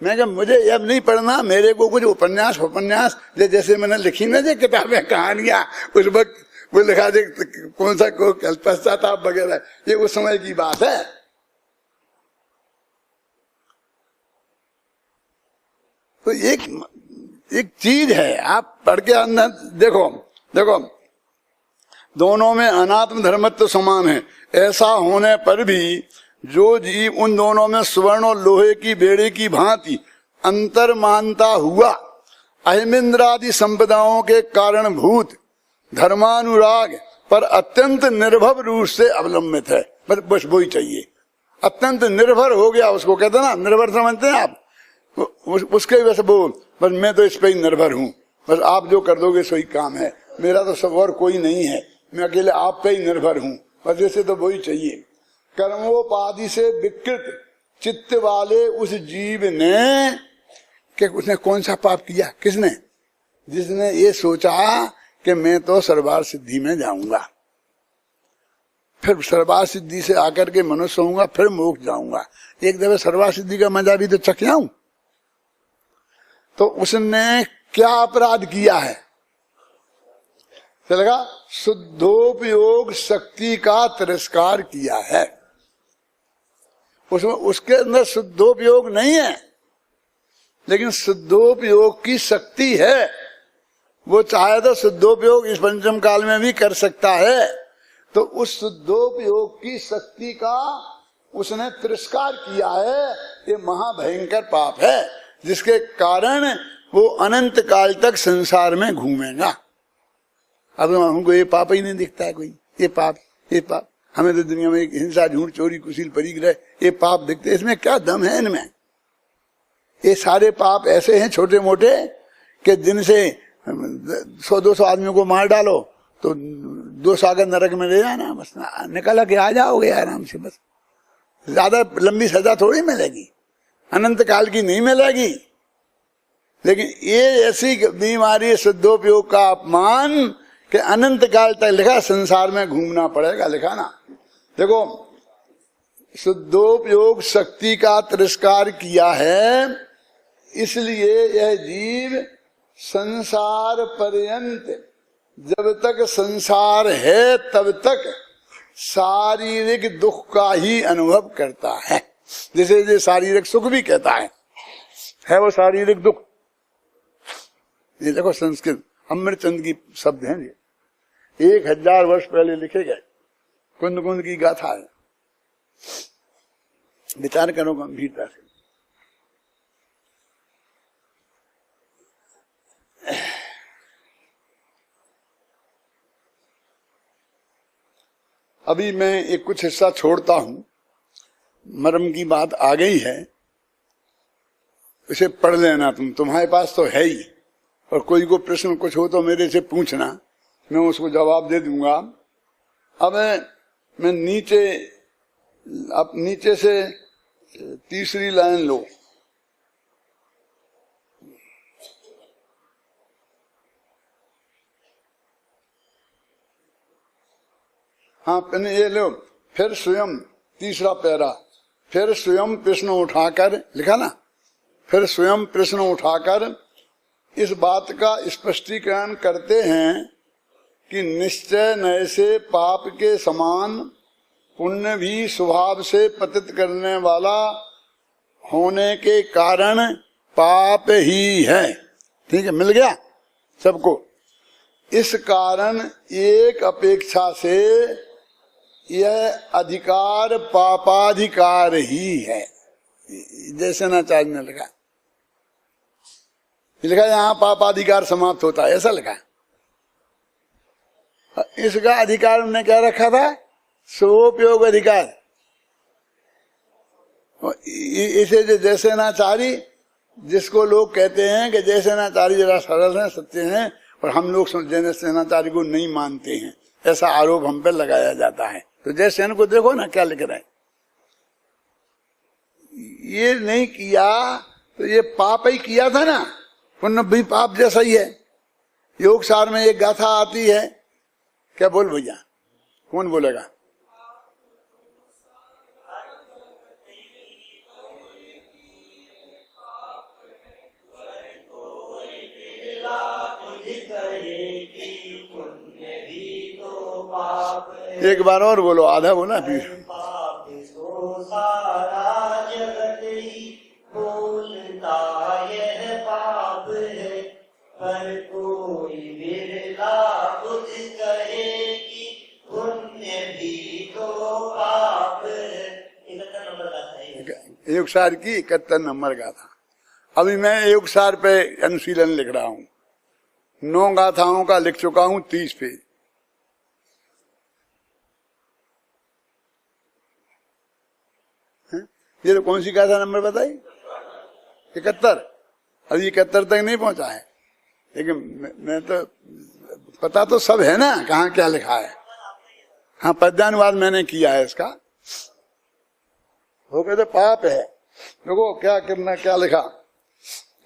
मैं कहा मुझे अब नहीं पढ़ना, मेरे को कुछ उपन्यास जैसे मैंने लिखी ना जो किताबें, कहानियां, उस वक्त वो लिखा दे कौन सा को पश्चाताप वगैरह, ये उस समय की बात है। तो एक चीज है, आप पढ़ के अंदर देखो दोनों में अनात्म धर्मत्व समान है। ऐसा होने पर भी जो जीव उन दोनों में स्वर्ण और लोहे की बेड़े की भांति अंतर मानता हुआ अहिमिंद्रादि संपदाओं के कारणभूत धर्मानुराग पर अत्यंत निर्भर रूप से अवलंबित है। बस वही चाहिए, अत्यंत निर्भर हो गया, उसको कहते हैं ना, निर्भर समझते हैं आप, उसके वैसे बोल, बस मैं तो इस पे ही निर्भर हूं, बस आप जो कर दोगे सही काम है, मेरा तो सब और कोई नहीं है, मैं अकेले आप पे ही निर्भर हूं, बस जैसे तो वही चाहिए। कर्मोपाधि से विकृत चित्त वाले उस जीव ने, कि उसने कौन सा पाप किया, किसने? जिसने ये सोचा कि मैं तो सर्वार सिद्धि में जाऊंगा, फिर सर्वार सिद्धि से आकर के मनुष्य होऊंगा, फिर मोक्ष जाऊंगा, एक दफे सर्वार सिद्धि का मजा भी तो चख जाऊं। तो उसने क्या अपराध किया है? चलेगा, शुद्धोपयोग शक्ति का तिरस्कार किया है। उसमें उसके अंदर शुद्धोपयोग नहीं है, लेकिन शुद्धोपयोग की शक्ति है। वो चाहे तो शुद्धोपयोग इस पंचम काल में भी कर सकता है। तो उस शुद्धोपयोग की शक्ति का उसने तिरस्कार किया है, ये महाभयंकर पाप है, जिसके कारण वो अनंत काल तक संसार में घूमेगा। अब हमको ये पाप ही नहीं दिखता है कोई, ये पाप हमें तो दुनिया में हिंसा, झूठ, चोरी, कुशील, परिग्रह, ये पाप दिखते, इसमें क्या दम है इनमें? ये सारे पाप ऐसे हैं छोटे मोटे कि जिनसे 100-200 आदमियों को मार डालो तो 2 सागर नरक में ले जाना, बस निकल के आ जाओगे आराम से, बस ज्यादा लंबी सजा थोड़ी मिलेगी, अनंत काल की नहीं मिलेगी। लेकिन ये ऐसी बीमारी शुद्धोपयोग का अपमान कि अनंत काल तक लिखा संसार में घूमना पड़ेगा, लिखा ना। देखो, शुद्धोपयोग शक्ति का तिरस्कार किया है, इसलिए यह जीव संसार पर्यंत, जब तक संसार है तब तक शारीरिक दुख का ही अनुभव करता है। जैसे ये शारीरिक सुख भी कहता है वो शारीरिक दुख। ये देखो संस्कृत अमृतचंद की शब्द हैं, ये 1000 वर्ष पहले लिखे गए, कुंद कुंद की गाथा है। विचार करो गंभीरता से। अभी मैं एक कुछ हिस्सा छोड़ता हूं, मर्म की बात आ गई है, इसे पढ़ लेना तुम्हारे पास तो है ही, और कोई को प्रश्न कुछ हो तो मेरे से पूछना, मैं उसको जवाब दे दूंगा। अब मैं नीचे से तीसरी लाइन लो। हाँ, ये लो, फिर स्वयं, तीसरा पैरा, फिर स्वयं प्रश्न उठाकर, लिखा ना, फिर स्वयं प्रश्न उठाकर इस बात का स्पष्टीकरण करते हैं कि निश्चय नए से पाप के समान पुण्य भी स्वभाव से पतित करने वाला होने के कारण पाप ही है। ठीक है, मिल गया सबको। इस कारण एक अपेक्षा से यह अधिकार पापाधिकार ही है, जैसे नाचार्य ने लिखा। यहाँ पापाधिकार समाप्त होता है, ऐसा लिखा। इसका अधिकार उन्होंने क्या रखा था? स्वोपयोग अधिकार। इसे जो जैसे नाचारी, जिसको लोग कहते हैं कि जैसे नाचारी जरा सरल है, सत्य हैं, और हम लोग जैसे नाचारी को नहीं मानते हैं, ऐसा आरोप हम पे लगाया जाता है। तो जैसे को देखो ना क्या लिख रहे हैं, ये नहीं किया तो ये पाप ही किया था ना, पुण्य भी पाप जैसा ही है। योग सार में एक गाथा आती है, क्या बोल भैया, कौन बोलेगा? एक बार और बोलो, आधा बोला फिर। पर कोई बिरला बुद्ध कहे कि पुण्य भी तो पाप है। 71 नंबर गाथा है। युगसार की 71 नंबर गाथा। अभी मैं युगसार पे अनुशीलन लिख रहा हूँ, 9 गाथाओं का लिख चुका हूँ, 30 पेज। ये तो कौन सी गाथा नंबर बताई? 71। अभी 71 तक नहीं पहुंचा है, लेकिन मैं तो पता तो सब है ना कहाँ क्या लिखा है। हाँ, पद्यानुवाद मैंने किया है इसका। हो गए तो पाप है। देखो क्या करना, क्या लिखा,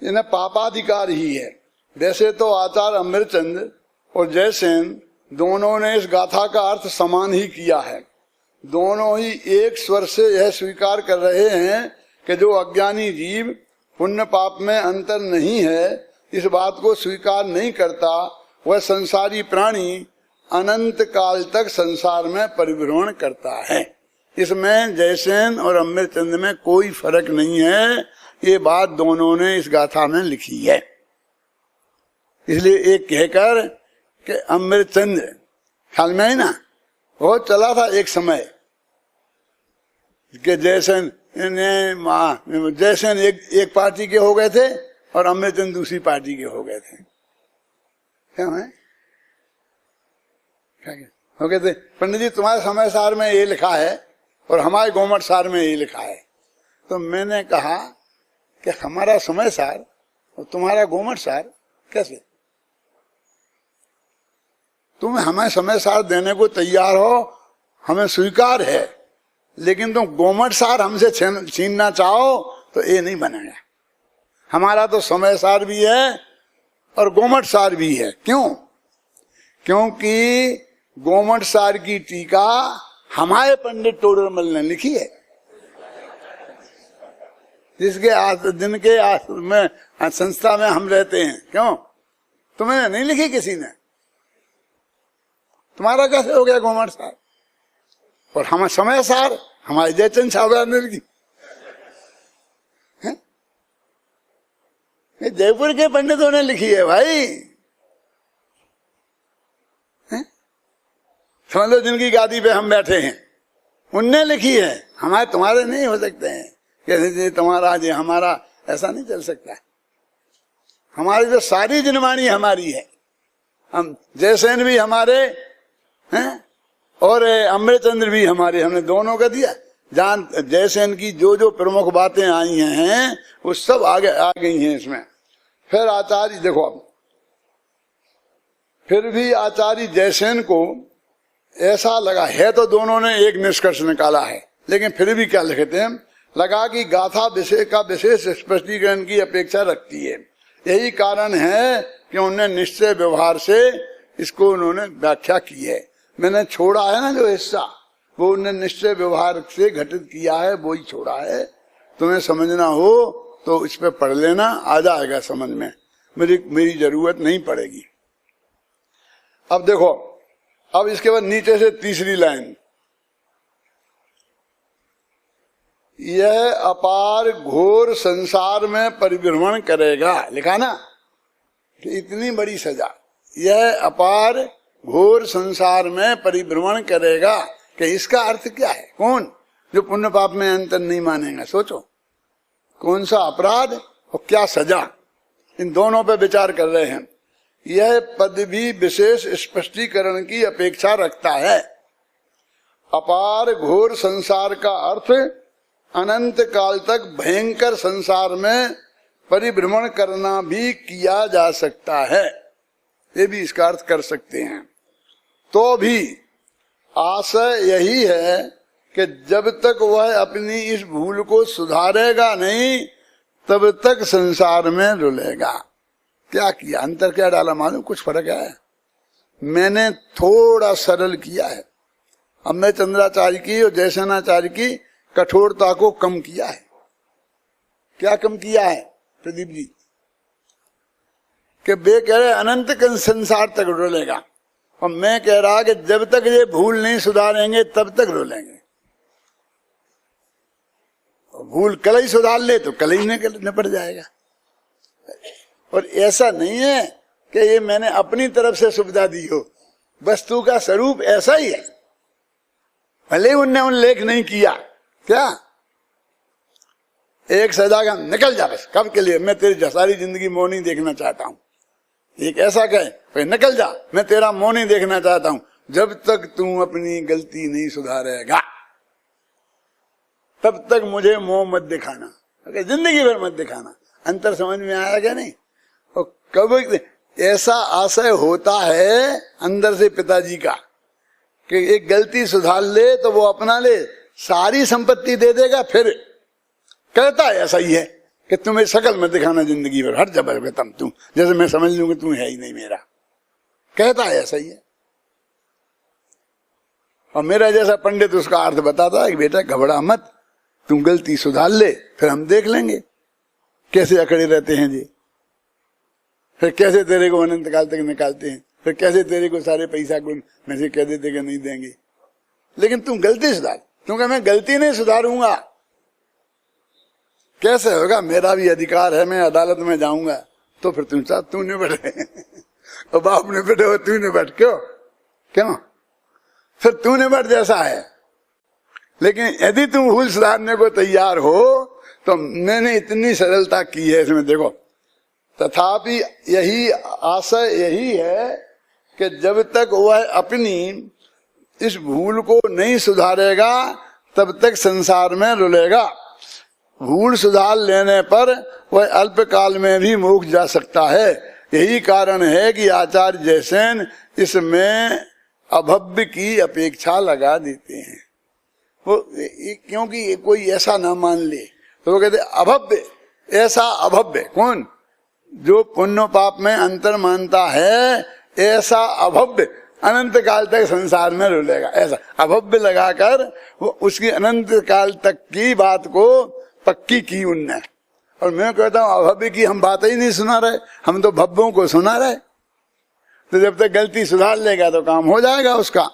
इन्हें पापाधिकार ही है। वैसे तो आचार्य अमृतचंद और जयसेन दोनों ने इस गाथा का अर्थ समान ही किया है। दोनों ही एक स्वर से यह स्वीकार कर रहे हैं कि जो अज्ञानी जीव पुण्य पाप में अंतर नहीं है, इस बात को स्वीकार नहीं करता, वह संसारी प्राणी अनंत काल तक संसार में परिभ्रमण करता है। इसमें जयसेन और अमृतचंद में कोई फर्क नहीं है। ये बात दोनों ने इस गाथा में लिखी है। इसलिए एक कहकर कि अमृतचंद ख्याल में है ना, वो चला था एक समय, कि जयसेन एक पार्टी के हो गए थे और अमृतचंद दूसरी पार्टी के हो गए थे। क्या है हो गए थे? पंडित जी तुम्हारे समय सार में ये लिखा है और हमारे गोमट सार में ये लिखा है। तो मैंने कहा कि हमारा समय सार और तुम्हारा गोमट सार कैसे? तुम हमें समय सार देने को तैयार हो, हमें स्वीकार है, लेकिन तुम गोमट सार हमसे छीनना चाहो तो ये नहीं बनेगा। हमारा तो समय सार भी है और गोमट सार भी है। क्यों? क्योंकि गोमट सार की टीका हमारे पंडित टोडरमल ने लिखी है, जिनके में संस्था में हम रहते हैं। क्यों? तुम्हें नहीं लिखी किसी ने? तुम्हारा कैसे हो गया गोमट सार? और हम समय सार हमारे जयचंद साहब ने लिखी। जयपुर के पंडितों ने लिखी है भाई। समझ लो जिनकी गादी पे हम बैठे हैं उनने लिखी है, हमारे तुम्हारे नहीं हो सकते हैं। कैसे तुम्हारा जी हमारा, ऐसा नहीं चल सकता है। हमारी जो सारी जिनवाणी हमारी है, हम जयसेन भी हमारे हैं और अमृतचंद्र भी हमारे, हमने दोनों का दिया। जान जयसेन की जो जो प्रमुख बातें आई हैं वो सब आगे आ गई हैं इसमें। फिर आचार्य देखो, अब फिर भी आचार्य जयसेन को ऐसा लगा है, तो दोनों ने एक निष्कर्ष निकाला है, लेकिन फिर भी क्या लिखते हैं, लगा कि गाथा विषय का विशेष स्पष्टीकरण की अपेक्षा रखती है। यही कारण है कि उन्होंने निश्चय व्यवहार से इसको उन्होंने व्याख्या की है। मैंने छोड़ा है ना जो हिस्सा, वो उन्होंने निश्चय व्यवहार से घटित किया है, वो ही छोड़ा है। तुम्हें समझना हो तो इस पे पढ़ लेना, आ जाएगा समझ में, मेरी जरूरत नहीं पड़ेगी। अब देखो, अब इसके बाद नीचे से तीसरी लाइन, यह अपार घोर संसार में परिभ्रमण करेगा, लिखा ना, कि इतनी बड़ी सजा, यह अपार घोर संसार में परिभ्रमण करेगा, कि इसका अर्थ क्या है? कौन जो पुण्य पाप में अंतर नहीं मानेगा? सोचो कौन सा अपराध और क्या सजा, इन दोनों पे विचार कर रहे हैं। यह पद भी विशेष स्पष्टीकरण की अपेक्षा रखता है। अपार घोर संसार का अर्थ अनंत काल तक भयंकर संसार में परिभ्रमण करना भी किया जा सकता है, ये भी इसका अर्थ कर सकते हैं। तो भी आशय यही है कि जब तक वह अपनी इस भूल को सुधारेगा नहीं, तब तक संसार में रुलेगा। क्या किया, अंतर क्या डाला मालूम? कुछ फर्क है। मैंने थोड़ा सरल किया है, अब मैं चंद्राचार्य की और जयसेनाचार्य की कठोरता को कम किया है। क्या कम किया है प्रदीप जी? कि वे कह रहे अनंत संसार तक रुलेगा, और मैं कह रहा कि जब तक ये भूल नहीं सुधारेंगे तब तक रुलेंगे। भूल कल ही सुधार ले तो कल ही निपट जाएगा। और ऐसा नहीं है कि ये मैंने अपनी तरफ से सुविधा दी हो, वस्तु का स्वरूप ऐसा ही है, भले उनने उल्लेख नहीं किया। क्या एक सजा का निकल जा, बस कब के लिए, मैं तेरी सारी जिंदगी मोह नहीं देखना चाहता हूं। एक ऐसा कहे भाई निकल जा, मैं तेरा मोह नहीं देखना चाहता हूं। जब तक तू अपनी गलती नहीं सुधारेगा तब तक मुझे मोह मत दिखाना, जिंदगी भर मत दिखाना। अंतर समझ में आया क्या नहीं? और कभी ऐसा आशय होता है अंदर से पिताजी का कि एक गलती सुधार ले तो वो अपना ले, सारी संपत्ति दे देगा। फिर कहता है ऐसा ही है कि तुम्हें शकल मत दिखाना जिंदगी भर, हर जबर तुम तू, जैसे मैं समझ लूं कि तू है ही नहीं मेरा। कहता है ऐसा ही है। और मेरा जैसा पंडित उसका अर्थ बताता है कि बेटा घबरा मत, तुम गलती सुधार ले, फिर हम देख लेंगे कैसे अकड़े रहते हैं जी, फिर कैसे तेरे को अनंत काल तक निकालते हैं, फिर कैसे तेरे को सारे पैसा को में से कह देते कि नहीं देंगे, लेकिन तुम गलती सुधार। क्योंकि मैं गलती नहीं सुधारूंगा कैसे होगा? मेरा भी अधिकार है, मैं अदालत में जाऊंगा, तो फिर तू निपट और बाप निपटे हो, तू निपट। क्यों फिर तू निपट जैसा है। लेकिन यदि तुम भूल सुधारने को तैयार हो तो मैंने इतनी सरलता की है इसमें, देखो। तथापि यही आशय यही है कि जब तक वह अपनी इस भूल को नहीं सुधारेगा तब तक संसार में रुलेगा। भूल सुधार लेने पर वह अल्पकाल में भी मोक्ष जा सकता है। यही कारण है कि आचार्य जयसेन इसमें अभव्य की अपेक्षा लगा देते हैं। वो क्योंकि कोई ऐसा ना मान ले तो वो कहते अभव्य, ऐसा अभव्य। कौन? जो पुण्य पाप में अंतर मानता है, ऐसा अभव्य अनंत काल तक संसार में रुलेगा। ऐसा अभव्य लगाकर वो उसकी अनंत काल तक की बात को पक्की की उनने। और मैं कहता हूं अभव्य की हम बात ही नहीं सुना रहे, हम तो भव्यों को सुना रहे। तो जब तक गलती सुधार लेगा तो काम हो जाएगा उसका।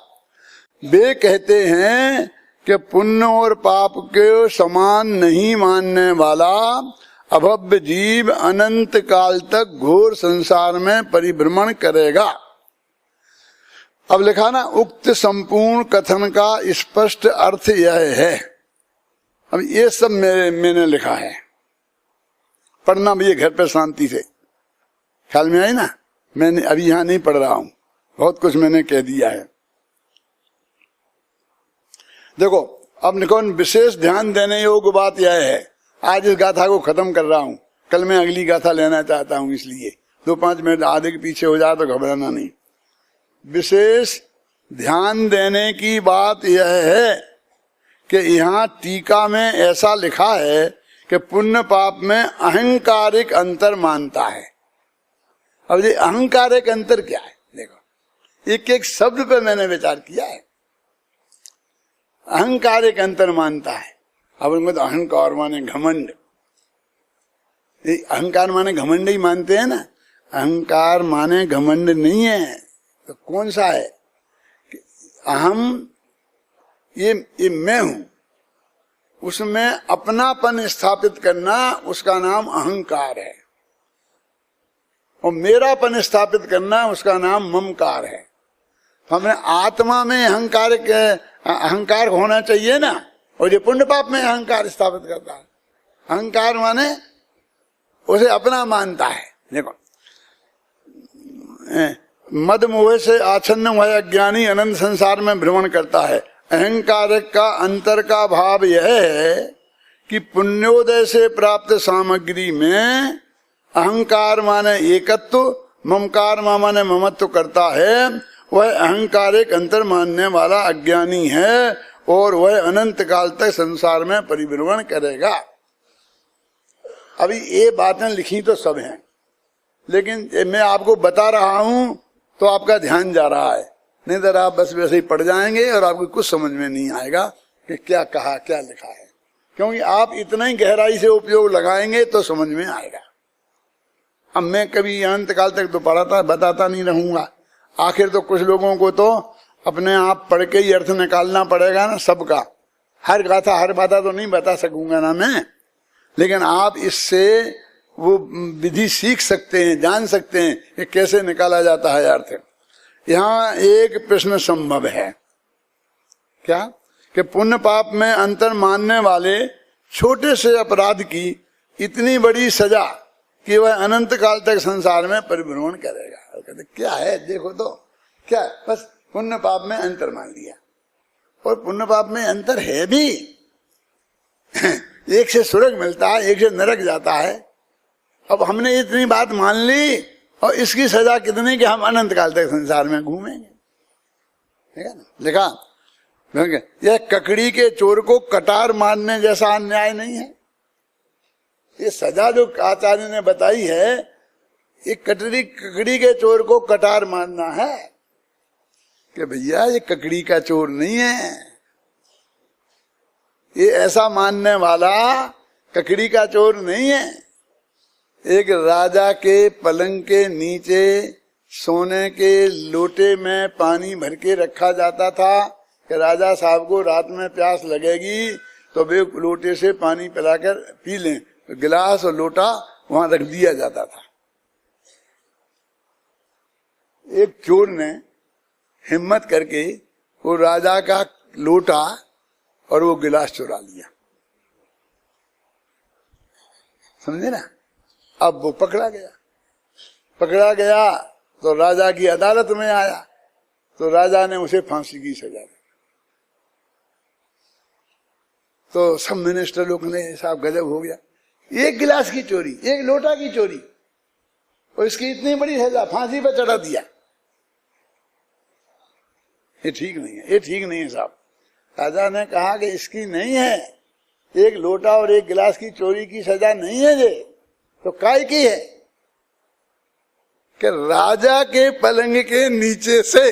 वे कहते हैं कि पुण्य और पाप के समान नहीं मानने वाला अभव्य जीव अनंत काल तक घोर संसार में परिभ्रमण करेगा। अब लिखा ना, उक्त संपूर्ण कथन का स्पष्ट अर्थ यह है। अब ये सब मैंने लिखा है, पढ़ना भी घर पर शांति से। ख्याल में आई ना? मैंने अभी यहां नहीं पढ़ रहा हूं, बहुत कुछ मैंने कह दिया है। देखो, अब निकोन विशेष ध्यान देने योग्य बात यह है, आज इस गाथा को खत्म कर रहा हूं, कल मैं अगली गाथा लेना चाहता हूं, इसलिए 2-5 मिनट आधे के पीछे हो जाए तो घबराना नहीं। विशेष ध्यान देने की बात यह है कि यहाँ टीका में ऐसा लिखा है कि पुण्य पाप में अहंकारिक अंतर मानता है। अब ये अहंकारिक अंतर क्या है? देखो, एक एक शब्द पे मैंने विचार किया है। अहंकारिक अंतर मानता है। अब उनको तो अहंकार माने घमंड, अहंकार माने घमंड ही मानते हैं ना। अहंकार माने घमंड नहीं है तो कौन सा है? अहम, ये मैं हूं, उसमें अपनापन स्थापित करना उसका नाम अहंकार है, और मेरापन स्थापित करना उसका नाम ममकार है। तो हमें आत्मा में अहंकार होना चाहिए ना, और ये पुण्य पाप में अहंकार स्थापित करता है। अहंकार माने उसे अपना मानता है। देखो, मद मोह से आच्छन्न हुआ अज्ञानी अनंत संसार में भ्रमण करता है। अहंकार का अंतर का भाव यह है कि पुण्योदय से प्राप्त सामग्री में अहंकार माने एकत्व, ममकार माने ममत्व करता है। वह अहंकारिक अंतर मानने वाला अज्ञानी है और वह अनंत काल तक संसार में परिभ्रमण करेगा। अभी ये बातें लिखी तो सब हैं, लेकिन मैं आपको बता रहा हूं तो आपका ध्यान जा रहा है, नहीं तो आप बस वैसे ही पढ़ जाएंगे और आपको कुछ समझ में नहीं आएगा कि क्या कहा, क्या लिखा है। क्योंकि आप इतना ही गहराई से उपयोग लगाएंगे तो समझ में आएगा। अब मैं कभी अनंत काल तक तो पढ़ाता बताता नहीं रहूंगा। आखिर तो कुछ लोगों को तो अपने आप पढ़ के ही अर्थ निकालना पड़ेगा ना सबका। हर गाथा हर बात तो नहीं बता सकूंगा ना मैं, लेकिन आप इससे वो विधि सीख सकते हैं, जान सकते हैं कि कैसे निकाला जाता है अर्थ। यहाँ एक प्रश्न संभव है, क्या कि पुण्य पाप में अंतर मानने वाले छोटे से अपराध की इतनी बड़ी सजा कि वह अनंत काल तक संसार में परिभ्रमण करेगा। कहते क्या है, देखो तो क्या है? बस पुण्य पाप में अंतर मान लिया, और पुण्य पाप में अंतर है भी। एक से स्वर्ग मिलता है, एक से नरक जाता है। अब हमने इतनी बात मान ली और इसकी सजा कितनी कि हम अनंत काल तक संसार में घूमेंगे। ठीक है ना? लिखा, यह ककड़ी के चोर को कटार मारने जैसा अन्याय नहीं है। ये सजा जो आचार्य ने बताई है, ये ककड़ी के चोर को कटार मारना है कि भैया ये ककड़ी का चोर नहीं है। ये ऐसा मानने वाला ककड़ी का चोर नहीं है। एक राजा के पलंग के नीचे सोने के लोटे में पानी भर के रखा जाता था कि राजा साहब को रात में प्यास लगेगी तो वे लोटे से पानी पिलाकर पी लें। तो गिलास और लोटा वहां रख दिया जाता था। एक चोर ने हिम्मत करके वो राजा का लोटा और वो गिलास चुरा लिया, समझे ना। अब वो पकड़ा गया तो राजा की अदालत में आया, तो राजा ने उसे फांसी की सजा दी। तो सब मिनिस्टर लोग ने साहब गजब हो गया, एक गिलास की चोरी, एक लोटा की चोरी, और इसकी इतनी बड़ी सजा, फांसी पर चढ़ा दिया। ये ठीक नहीं है साहब। राजा ने कहा कि इसकी नहीं है, एक लोटा और एक गिलास की चोरी की सजा नहीं है ये, तो काय की है कि राजा के पलंग के नीचे से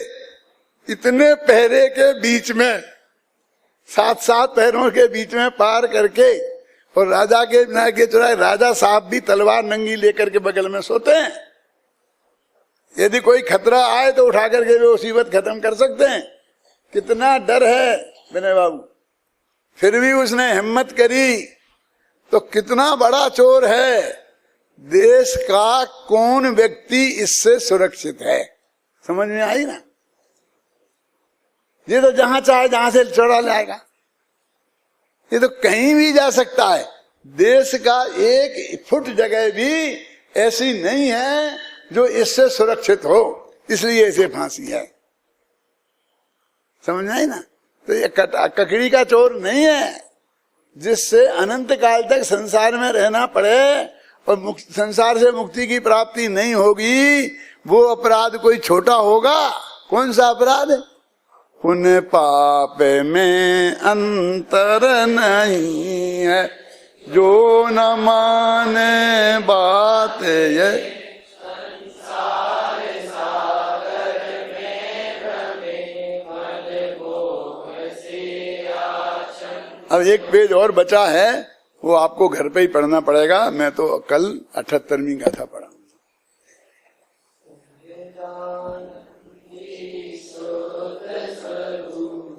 इतने पहरे के बीच में, 7-7 पैरों के बीच में पार करके, और राजा के बिना के चुराए, राजा साहब भी तलवार नंगी लेकर के बगल में सोते हैं। यदि कोई खतरा आए तो उठा करके वे मुसीबत खत्म कर सकते हैं। कितना डर है विनय बाबू, फिर भी उसने हिम्मत करी। तो कितना बड़ा चोर है, देश का कौन व्यक्ति इससे सुरक्षित है, समझ में आई ना। ये तो जहां चाहे जहां से चोरा लाएगा, ये तो कहीं भी जा सकता है। देश का 1 फुट जगह भी ऐसी नहीं है जो इससे सुरक्षित हो, इसलिए इसे फांसी है, समझ में आई ना। तो ये ककड़ी का चोर नहीं है जिससे अनंत काल तक संसार में रहना पड़े और संसार से मुक्ति की प्राप्ति नहीं होगी। वो अपराध कोई छोटा होगा? कौन सा अपराध है? पुण्य पाप में अंतर नहीं है, जो न माने बात ये। अब एक पेज और बचा है, वो आपको घर पे ही पढ़ना पड़ेगा। मैं तो कल 78वीं गाथा पढ़